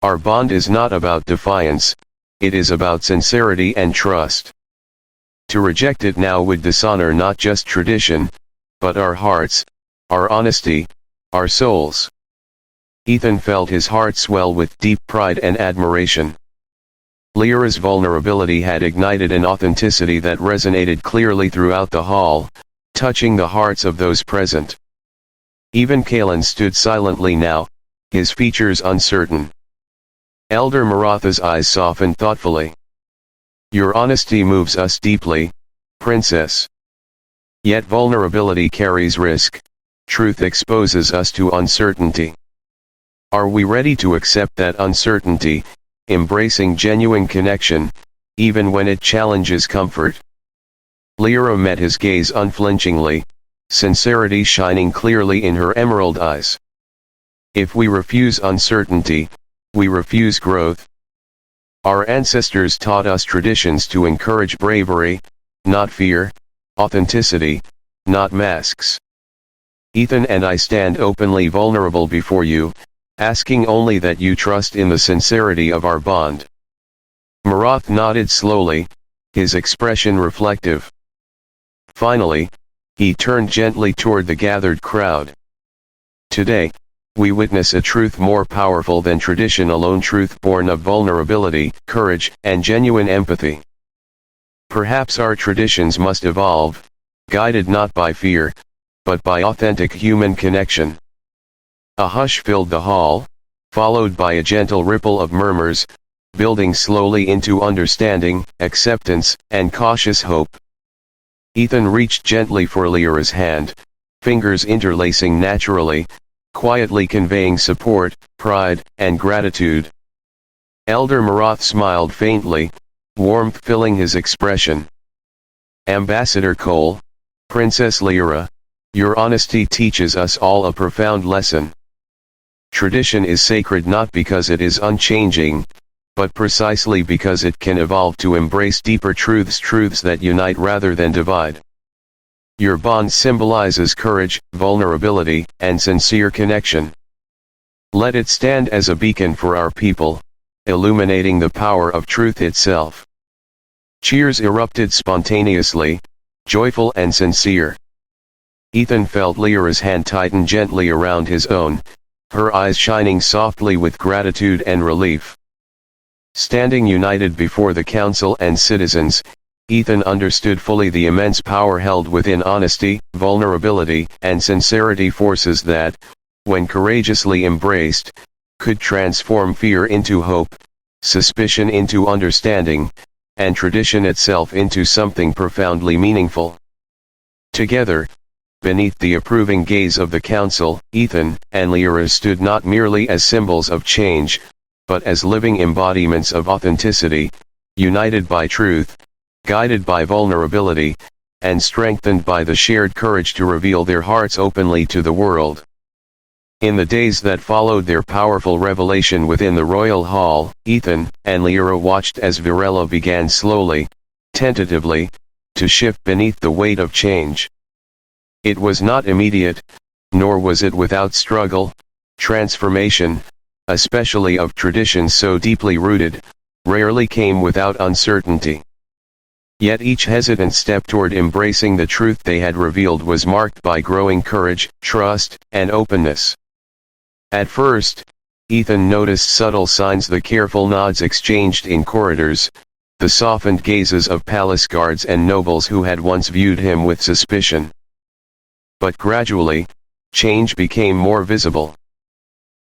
"Our bond is not about defiance, it is about sincerity and trust. To reject it now would dishonor not just tradition, but our hearts, our honesty, our souls." Ethan felt his heart swell with deep pride and admiration. Liora's vulnerability had ignited an authenticity that resonated clearly throughout the hall, touching the hearts of those present. Even Kalen stood silently now, his features uncertain. Elder Maratha's eyes softened thoughtfully. "Your honesty moves us deeply, Princess. Yet vulnerability carries risk, truth exposes us to uncertainty. Are we ready to accept that uncertainty, embracing genuine connection, even when it challenges comfort?" Liora met his gaze unflinchingly, sincerity shining clearly in her emerald eyes. "If we refuse uncertainty, we refuse growth. Our ancestors taught us traditions to encourage bravery, not fear, authenticity, not masks. Ethan and I stand openly vulnerable before you, asking only that you trust in the sincerity of our bond." Marath nodded slowly, his expression reflective. Finally, he turned gently toward the gathered crowd. "Today, we witness a truth more powerful than tradition alone, truth born of vulnerability, courage, and genuine empathy. Perhaps our traditions must evolve, guided not by fear, but by authentic human connection." A hush filled the hall, followed by a gentle ripple of murmurs, building slowly into understanding, acceptance, and cautious hope. Ethan reached gently for Liora's hand, fingers interlacing naturally, quietly conveying support, pride, and gratitude. Elder Marath smiled faintly, warmth filling his expression. "Ambassador Cole, Princess Liora, your honesty teaches us all a profound lesson. Tradition is sacred not because it is unchanging, but precisely because it can evolve to embrace deeper truths, truths that unite rather than divide. Your bond symbolizes courage, vulnerability, and sincere connection. Let it stand as a beacon for our people, illuminating the power of truth itself." Cheers erupted spontaneously, joyful and sincere. Ethan felt Liora's hand tighten gently around his own, her eyes shining softly with gratitude and relief. Standing united before the council and citizens, Ethan understood fully the immense power held within honesty, vulnerability, and sincerity, forces that, when courageously embraced, could transform fear into hope, suspicion into understanding, and tradition itself into something profoundly meaningful. Together, beneath the approving gaze of the council, Ethan and Liora stood not merely as symbols of change, but as living embodiments of authenticity, united by truth, guided by vulnerability, and strengthened by the shared courage to reveal their hearts openly to the world. In the days that followed their powerful revelation within the royal hall, Ethan and Liora watched as Virella began slowly, tentatively, to shift beneath the weight of change. It was not immediate, nor was it without struggle. Transformation, especially of traditions so deeply rooted, rarely came without uncertainty. Yet each hesitant step toward embracing the truth they had revealed was marked by growing courage, trust, and openness. At first, Ethan noticed subtle signs: the careful nods exchanged in corridors, the softened gazes of palace guards and nobles who had once viewed him with suspicion. But gradually, change became more visible.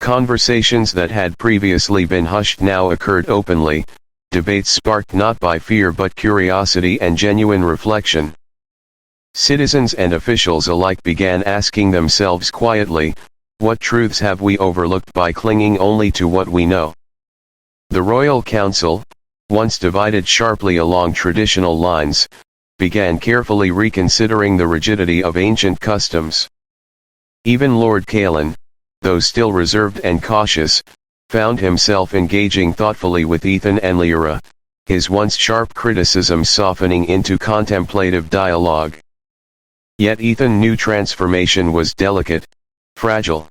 Conversations that had previously been hushed now occurred openly, debates sparked not by fear but curiosity and genuine reflection. Citizens and officials alike began asking themselves quietly, what truths have we overlooked by clinging only to what we know? The royal council, once divided sharply along traditional lines, began carefully reconsidering the rigidity of ancient customs. Even Lord Kaelan, though still reserved and cautious, found himself engaging thoughtfully with Ethan and Liora, his once sharp criticism softening into contemplative dialogue. Yet Ethan knew transformation was delicate, fragile.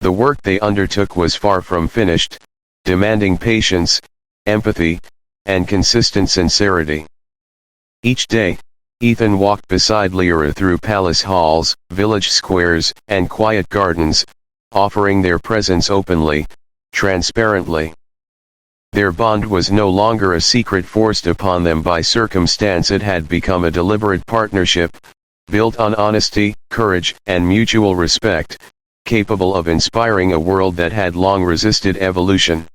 The work they undertook was far from finished, demanding patience, empathy, and consistent sincerity. Each day, Ethan walked beside Liora through palace halls, village squares, and quiet gardens, offering their presence openly, transparently. Their bond was no longer a secret forced upon them by circumstance. It had become a deliberate partnership, built on honesty, courage, and mutual respect, capable of inspiring a world that had long resisted evolution.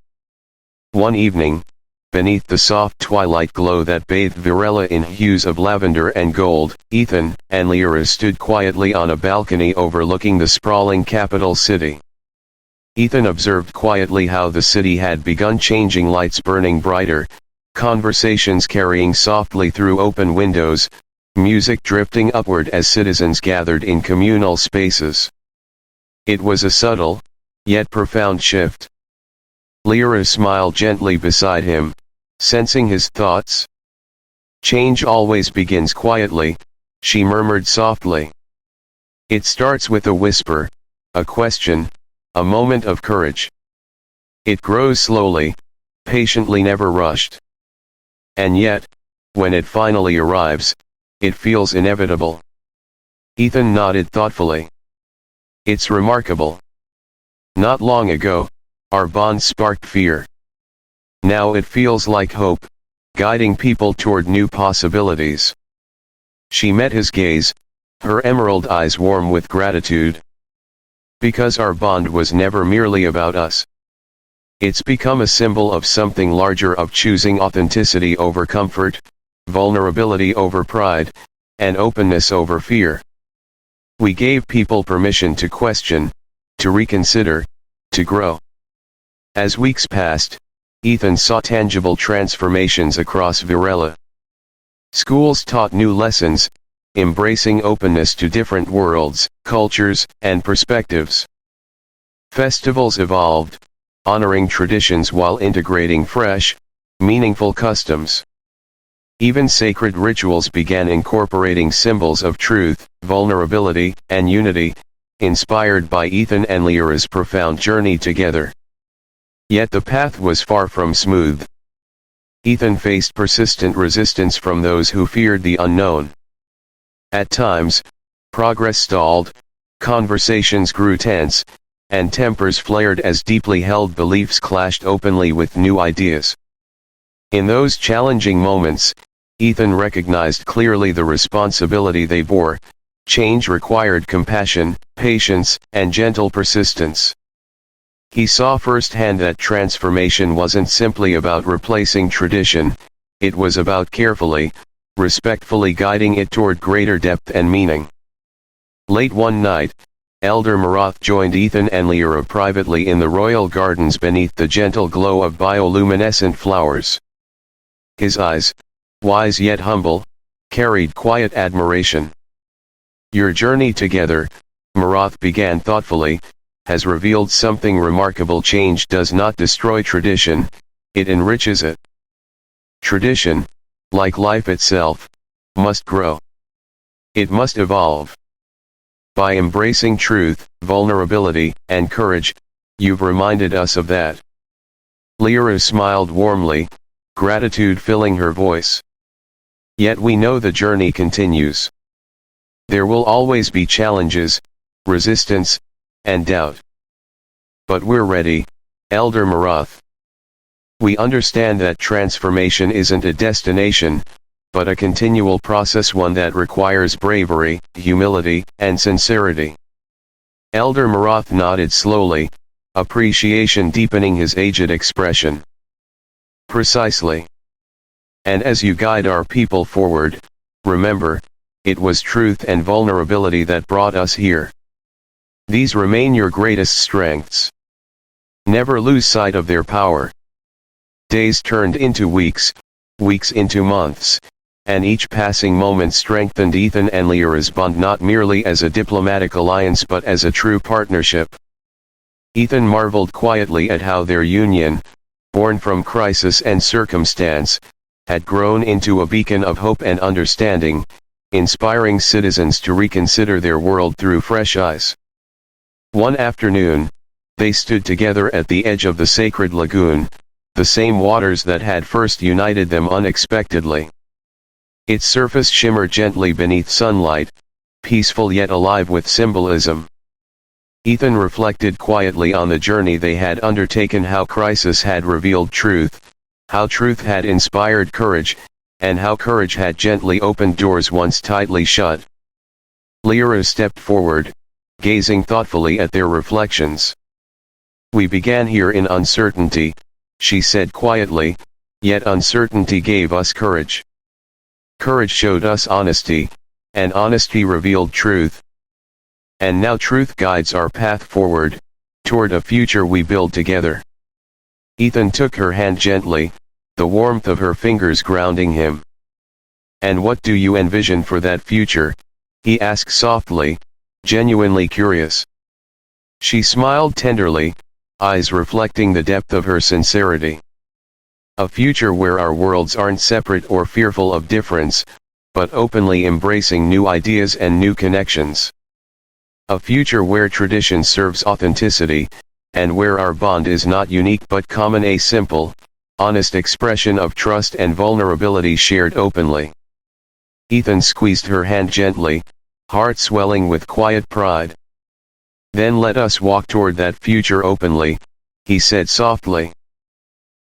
One evening, beneath the soft twilight glow that bathed Virella in hues of lavender and gold, Ethan and Liora stood quietly on a balcony overlooking the sprawling capital city. Ethan observed quietly how the city had begun changing: lights burning brighter, conversations carrying softly through open windows, music drifting upward as citizens gathered in communal spaces. It was a subtle, yet profound shift. Liora smiled gently beside him, sensing his thoughts. Change always begins quietly, she murmured softly. It starts with a whisper, a question, a moment of courage. It grows slowly, patiently, never rushed. And yet, when it finally arrives, it feels inevitable. Ethan nodded thoughtfully. It's remarkable. Not long ago, our bond sparked fear. Now it feels like hope, guiding people toward new possibilities. She met his gaze, her emerald eyes warm with gratitude. Because our bond was never merely about us. It's become a symbol of something larger, of choosing authenticity over comfort, vulnerability over pride, and openness over fear. We gave people permission to question, to reconsider, to grow. As weeks passed, Ethan saw tangible transformations across Virella. Schools taught new lessons, embracing openness to different worlds, cultures, and perspectives. Festivals evolved, honoring traditions while integrating fresh, meaningful customs. Even sacred rituals began incorporating symbols of truth, vulnerability, and unity, inspired by Ethan and Liora's profound journey together. Yet the path was far from smooth. Ethan faced persistent resistance from those who feared the unknown. At times, progress stalled, conversations grew tense, and tempers flared as deeply held beliefs clashed openly with new ideas. In those challenging moments, Ethan recognized clearly the responsibility they bore. Change required compassion, patience, and gentle persistence. He saw firsthand that transformation wasn't simply about replacing tradition, it was about carefully, respectfully guiding it toward greater depth and meaning. Late one night, Elder Marath joined Ethan and Liora privately in the royal gardens beneath the gentle glow of bioluminescent flowers. His eyes, wise yet humble, carried quiet admiration. Your journey together, Marath began thoughtfully, has revealed something remarkable. Change does not destroy tradition, it enriches it. Tradition, like life itself, must grow. It must evolve. By embracing truth, vulnerability, and courage, you've reminded us of that. Liora smiled warmly, gratitude filling her voice. Yet we know the journey continues. There will always be challenges, resistance, and doubt. but we're ready, Elder Marath. We understand that transformation isn't a destination, but a continual process, one that requires bravery, humility, and sincerity. Elder Marath nodded slowly, appreciation deepening his aged expression. Precisely. And as you guide our people forward, remember, it was truth and vulnerability that brought us here. These remain your greatest strengths. Never lose sight of their power. Days turned into weeks, weeks into months, and each passing moment strengthened Ethan and Liora's bond not merely as a diplomatic alliance but as a true partnership. Ethan marveled quietly at how their union, born from crisis and circumstance, had grown into a beacon of hope and understanding, inspiring citizens to reconsider their world through fresh eyes. One afternoon, they stood together at the edge of the sacred lagoon, the same waters that had first united them unexpectedly. Its surface shimmered gently beneath sunlight, peaceful yet alive with symbolism. Ethan reflected quietly on the journey they had undertaken, how crisis had revealed truth, how truth had inspired courage, and how courage had gently opened doors once tightly shut. Liora stepped forward, gazing thoughtfully at their reflections. We began here in uncertainty, she said quietly, yet uncertainty gave us courage. Courage showed us honesty, and honesty revealed truth. And now truth guides our path forward, toward a future we build together. Ethan took her hand gently, the warmth of her fingers grounding him. And what do you envision for that future? He asked softly, genuinely curious. She smiled tenderly, eyes reflecting the depth of her sincerity. A future where our worlds aren't separate or fearful of difference, but openly embracing new ideas and new connections. A future where tradition serves authenticity, and where our bond is not unique but common, a simple, honest expression of trust and vulnerability shared openly. Ethan squeezed her hand gently, heart swelling with quiet pride. Then let us walk toward that future openly, he said softly.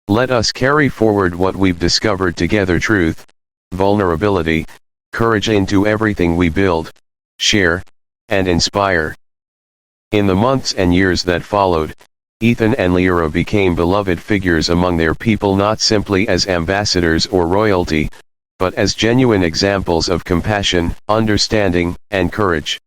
Let us carry forward what we've discovered together, truth, vulnerability, courage into everything we build, share, and inspire. In the months and years that followed, Ethan and Liora became beloved figures among their people, not simply as ambassadors or royalty, but as genuine examples of compassion, understanding, and courage.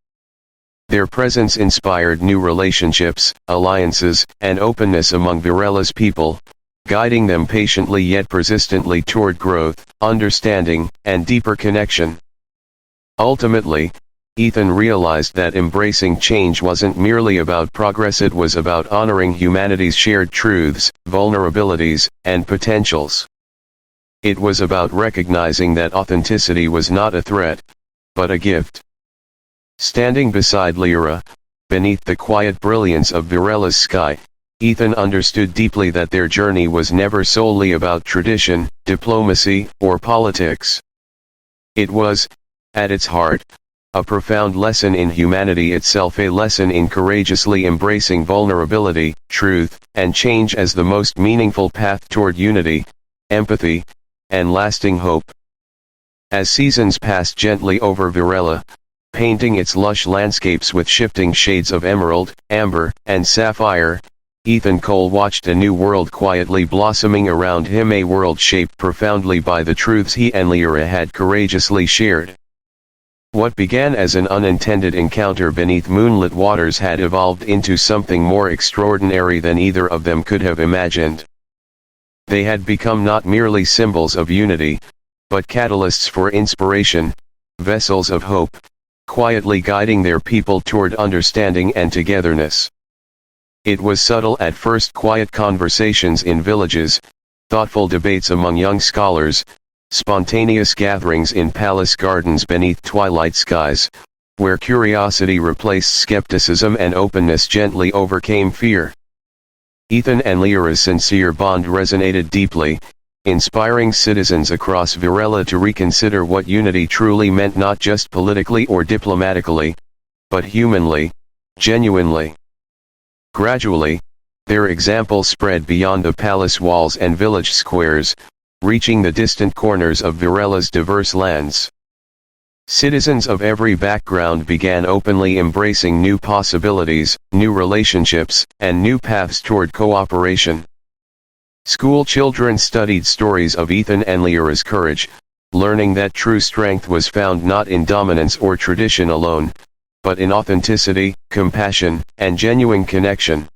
Their presence inspired new relationships, alliances, and openness among Virella's people, guiding them patiently yet persistently toward growth, understanding, and deeper connection. Ultimately, Ethan realized that embracing change wasn't merely about progress, it was about honoring humanity's shared truths, vulnerabilities, and potentials. It was about recognizing that authenticity was not a threat, but a gift. Standing beside Liora, beneath the quiet brilliance of Virella's sky, Ethan understood deeply that their journey was never solely about tradition, diplomacy, or politics. It was, at its heart, a profound lesson in humanity itself, a lesson in courageously embracing vulnerability, truth, and change as the most meaningful path toward unity, empathy, and lasting hope. As seasons passed gently over Virella, painting its lush landscapes with shifting shades of emerald, amber, and sapphire, Ethan Cole watched a new world quietly blossoming around him, a world shaped profoundly by the truths he and Liora had courageously shared. What began as an unintended encounter beneath moonlit waters had evolved into something more extraordinary than either of them could have imagined. They had become not merely symbols of unity, but catalysts for inspiration, vessels of hope, quietly guiding their people toward understanding and togetherness. It was subtle at first, quiet conversations in villages, thoughtful debates among young scholars, spontaneous gatherings in palace gardens beneath twilight skies, where curiosity replaced skepticism and openness gently overcame fear. Ethan and Liora's sincere bond resonated deeply, inspiring citizens across Virella to reconsider what unity truly meant, not just politically or diplomatically, but humanly, genuinely. Gradually, Their example spread beyond the palace walls and village squares, reaching the distant corners of Virella's diverse lands. Citizens of every background began openly embracing new possibilities, new relationships, and new paths toward cooperation. School children studied stories of Ethan and Liora's courage, learning that true strength was found not in dominance or tradition alone, but in authenticity, compassion, and genuine connection.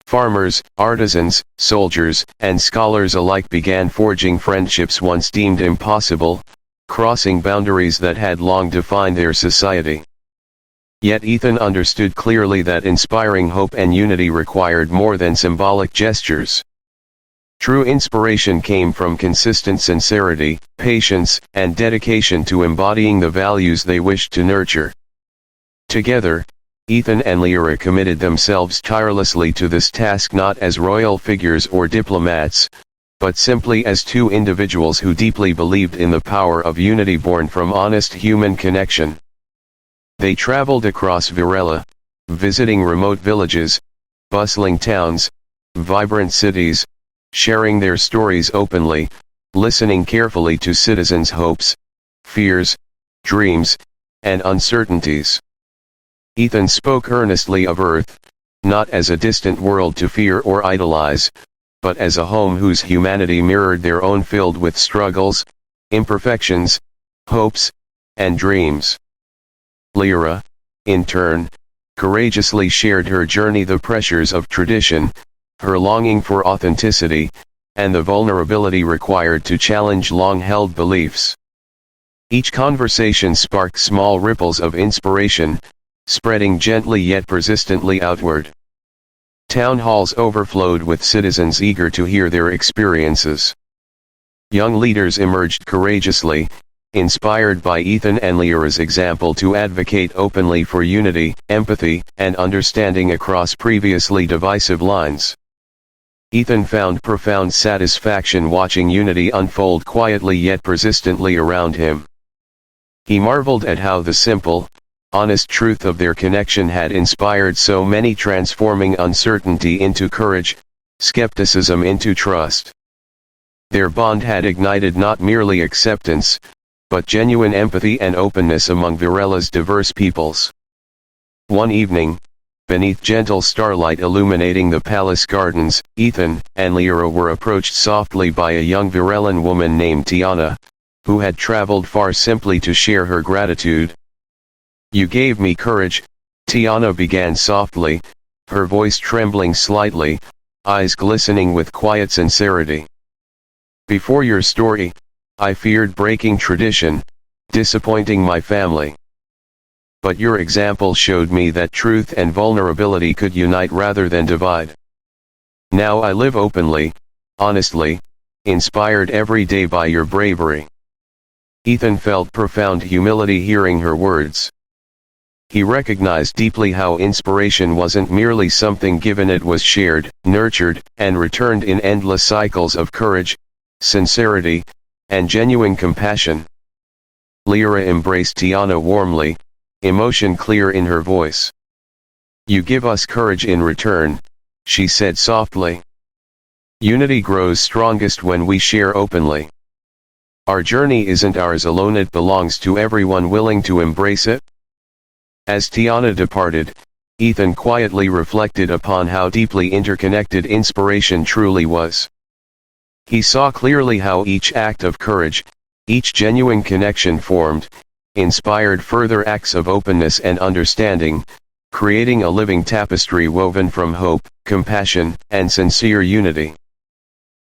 Farmers, artisans, soldiers, and scholars alike began forging friendships once deemed impossible, crossing boundaries that had long defined their society. Yet Ethan understood clearly that inspiring hope and unity required more than symbolic gestures. True inspiration came from consistent sincerity, patience, and dedication to embodying the values they wished to nurture. Together, Ethan and Liora committed themselves tirelessly to this task not as royal figures or diplomats, but simply as two individuals who deeply believed in the power of unity born from honest human connection. They traveled across Virella, visiting remote villages, bustling towns, vibrant cities, sharing their stories openly, listening carefully to citizens' hopes, fears, dreams, and uncertainties. Ethan spoke earnestly of Earth, not as a distant world to fear or idolize, but as a home whose humanity mirrored their own, filled with struggles, imperfections, hopes, and dreams. Liora, in turn, courageously shared her journey, the pressures of tradition, her longing for authenticity, and the vulnerability required to challenge long-held beliefs. Each conversation sparked small ripples of inspiration, spreading gently yet persistently outward. Town halls overflowed with citizens eager to hear their experiences. Young leaders emerged courageously, inspired by Ethan and Liora's example, to advocate openly for unity, empathy, and understanding across previously divisive lines. Ethan found profound satisfaction watching unity unfold quietly yet persistently around him. He marveled at how the simple, honest truth of their connection had inspired so many, transforming uncertainty into courage, skepticism into trust. Their bond had ignited not merely acceptance, but genuine empathy and openness among Virella's diverse peoples. One evening, beneath gentle starlight illuminating the palace gardens, Ethan and Liora were approached softly by a young Virellan woman named Tiana, who had traveled far simply to share her gratitude. "You gave me courage," Tiana began softly, her voice trembling slightly, eyes glistening with quiet sincerity. "Before your story, I feared breaking tradition, disappointing my family. But your example showed me that truth and vulnerability could unite rather than divide. Now I live openly, honestly, inspired every day by your bravery." Ethan felt profound humility hearing her words. He recognized deeply how inspiration wasn't merely something given, it was shared, nurtured, and returned in endless cycles of courage, sincerity, and genuine compassion. Liora embraced Tiana warmly, emotion clear in her voice. "You give us courage in return," she said softly. "Unity grows strongest when we share openly. Our journey isn't ours alone, it belongs to everyone willing to embrace it." As Tiana departed, Ethan quietly reflected upon how deeply interconnected inspiration truly was. He saw clearly how each act of courage, each genuine connection formed, inspired further acts of openness and understanding, creating a living tapestry woven from hope, compassion, and sincere unity.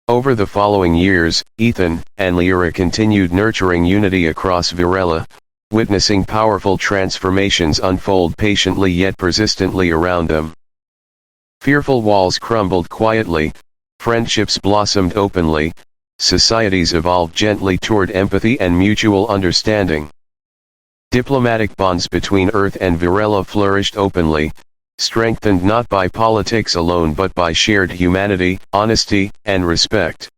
Over the following years, Ethan and Liora continued nurturing unity across Virella, witnessing powerful transformations unfold patiently yet persistently around them. Fearful walls crumbled quietly, friendships blossomed openly, societies evolved gently toward empathy and mutual understanding. Diplomatic bonds between Earth and Virella flourished openly, strengthened not by politics alone but by shared humanity, honesty, and respect.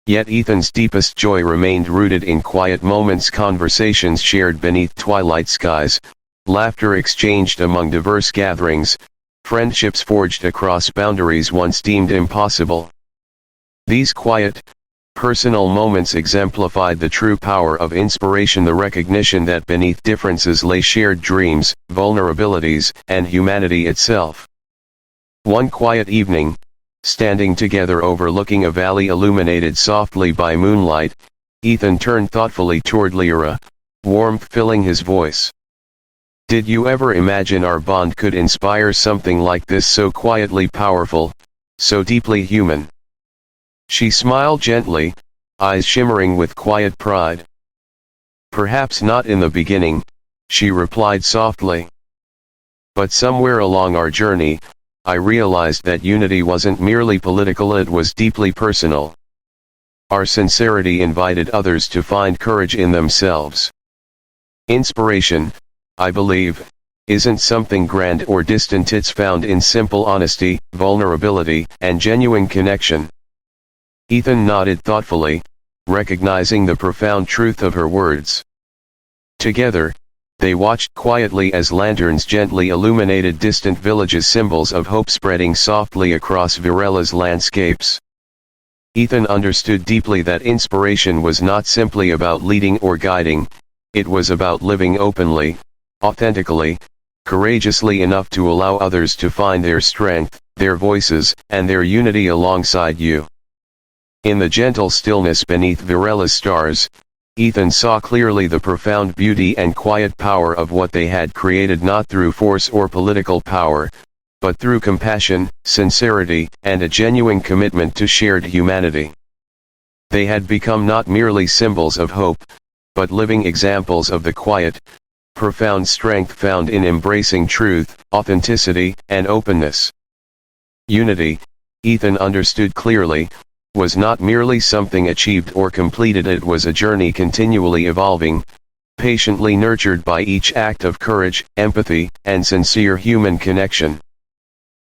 Yet Ethan's deepest joy remained rooted in quiet moments, conversations shared beneath twilight skies, laughter exchanged among diverse gatherings, friendships forged across boundaries once deemed impossible. These quiet, personal moments exemplified the true power of inspiration, the recognition that beneath differences lay shared dreams, vulnerabilities, and humanity itself. One quiet evening, standing together overlooking a valley illuminated softly by moonlight, Ethan turned thoughtfully toward Liora, warmth filling his voice. "Did you ever imagine our bond could inspire something like this, so quietly powerful, so deeply human?" She smiled gently, eyes shimmering with quiet pride. "Perhaps not in the beginning," she replied softly. "But somewhere along our journey, I realized that unity wasn't merely political, it was deeply personal. Our sincerity invited others to find courage in themselves. Inspiration, I believe, isn't something grand or distant, it's found in simple honesty, vulnerability, and genuine connection." Ethan nodded thoughtfully, recognizing the profound truth of her words. Together, they watched quietly as lanterns gently illuminated distant villages, symbols of hope spreading softly across Virella's landscapes. Ethan understood deeply that inspiration was not simply about leading or guiding, it was about living openly, authentically, courageously enough to allow others to find their strength, their voices, and their unity alongside you. In the gentle stillness beneath Virella's stars, Ethan saw clearly the profound beauty and quiet power of what they had created, not through force or political power, but through compassion, sincerity, and a genuine commitment to shared humanity. They had become not merely symbols of hope, but living examples of the quiet, profound strength found in embracing truth, authenticity, and openness. Unity, Ethan understood clearly, was not merely something achieved or completed, it was a journey continually evolving, patiently nurtured by each act of courage, empathy, and sincere human connection.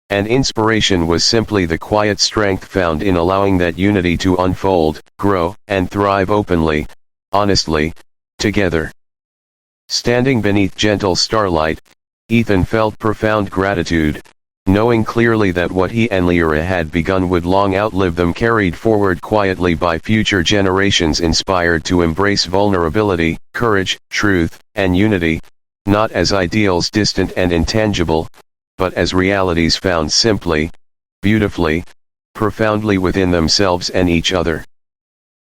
And inspiration was simply the quiet strength found in allowing that unity to unfold, grow, and thrive openly, honestly, together. Standing beneath gentle starlight, Ethan felt profound gratitude, knowing clearly that what he and Liora had begun would long outlive them, carried forward quietly by future generations inspired to embrace vulnerability, courage, truth, and unity, not as ideals distant and intangible, but as realities found simply, beautifully, profoundly within themselves and each other.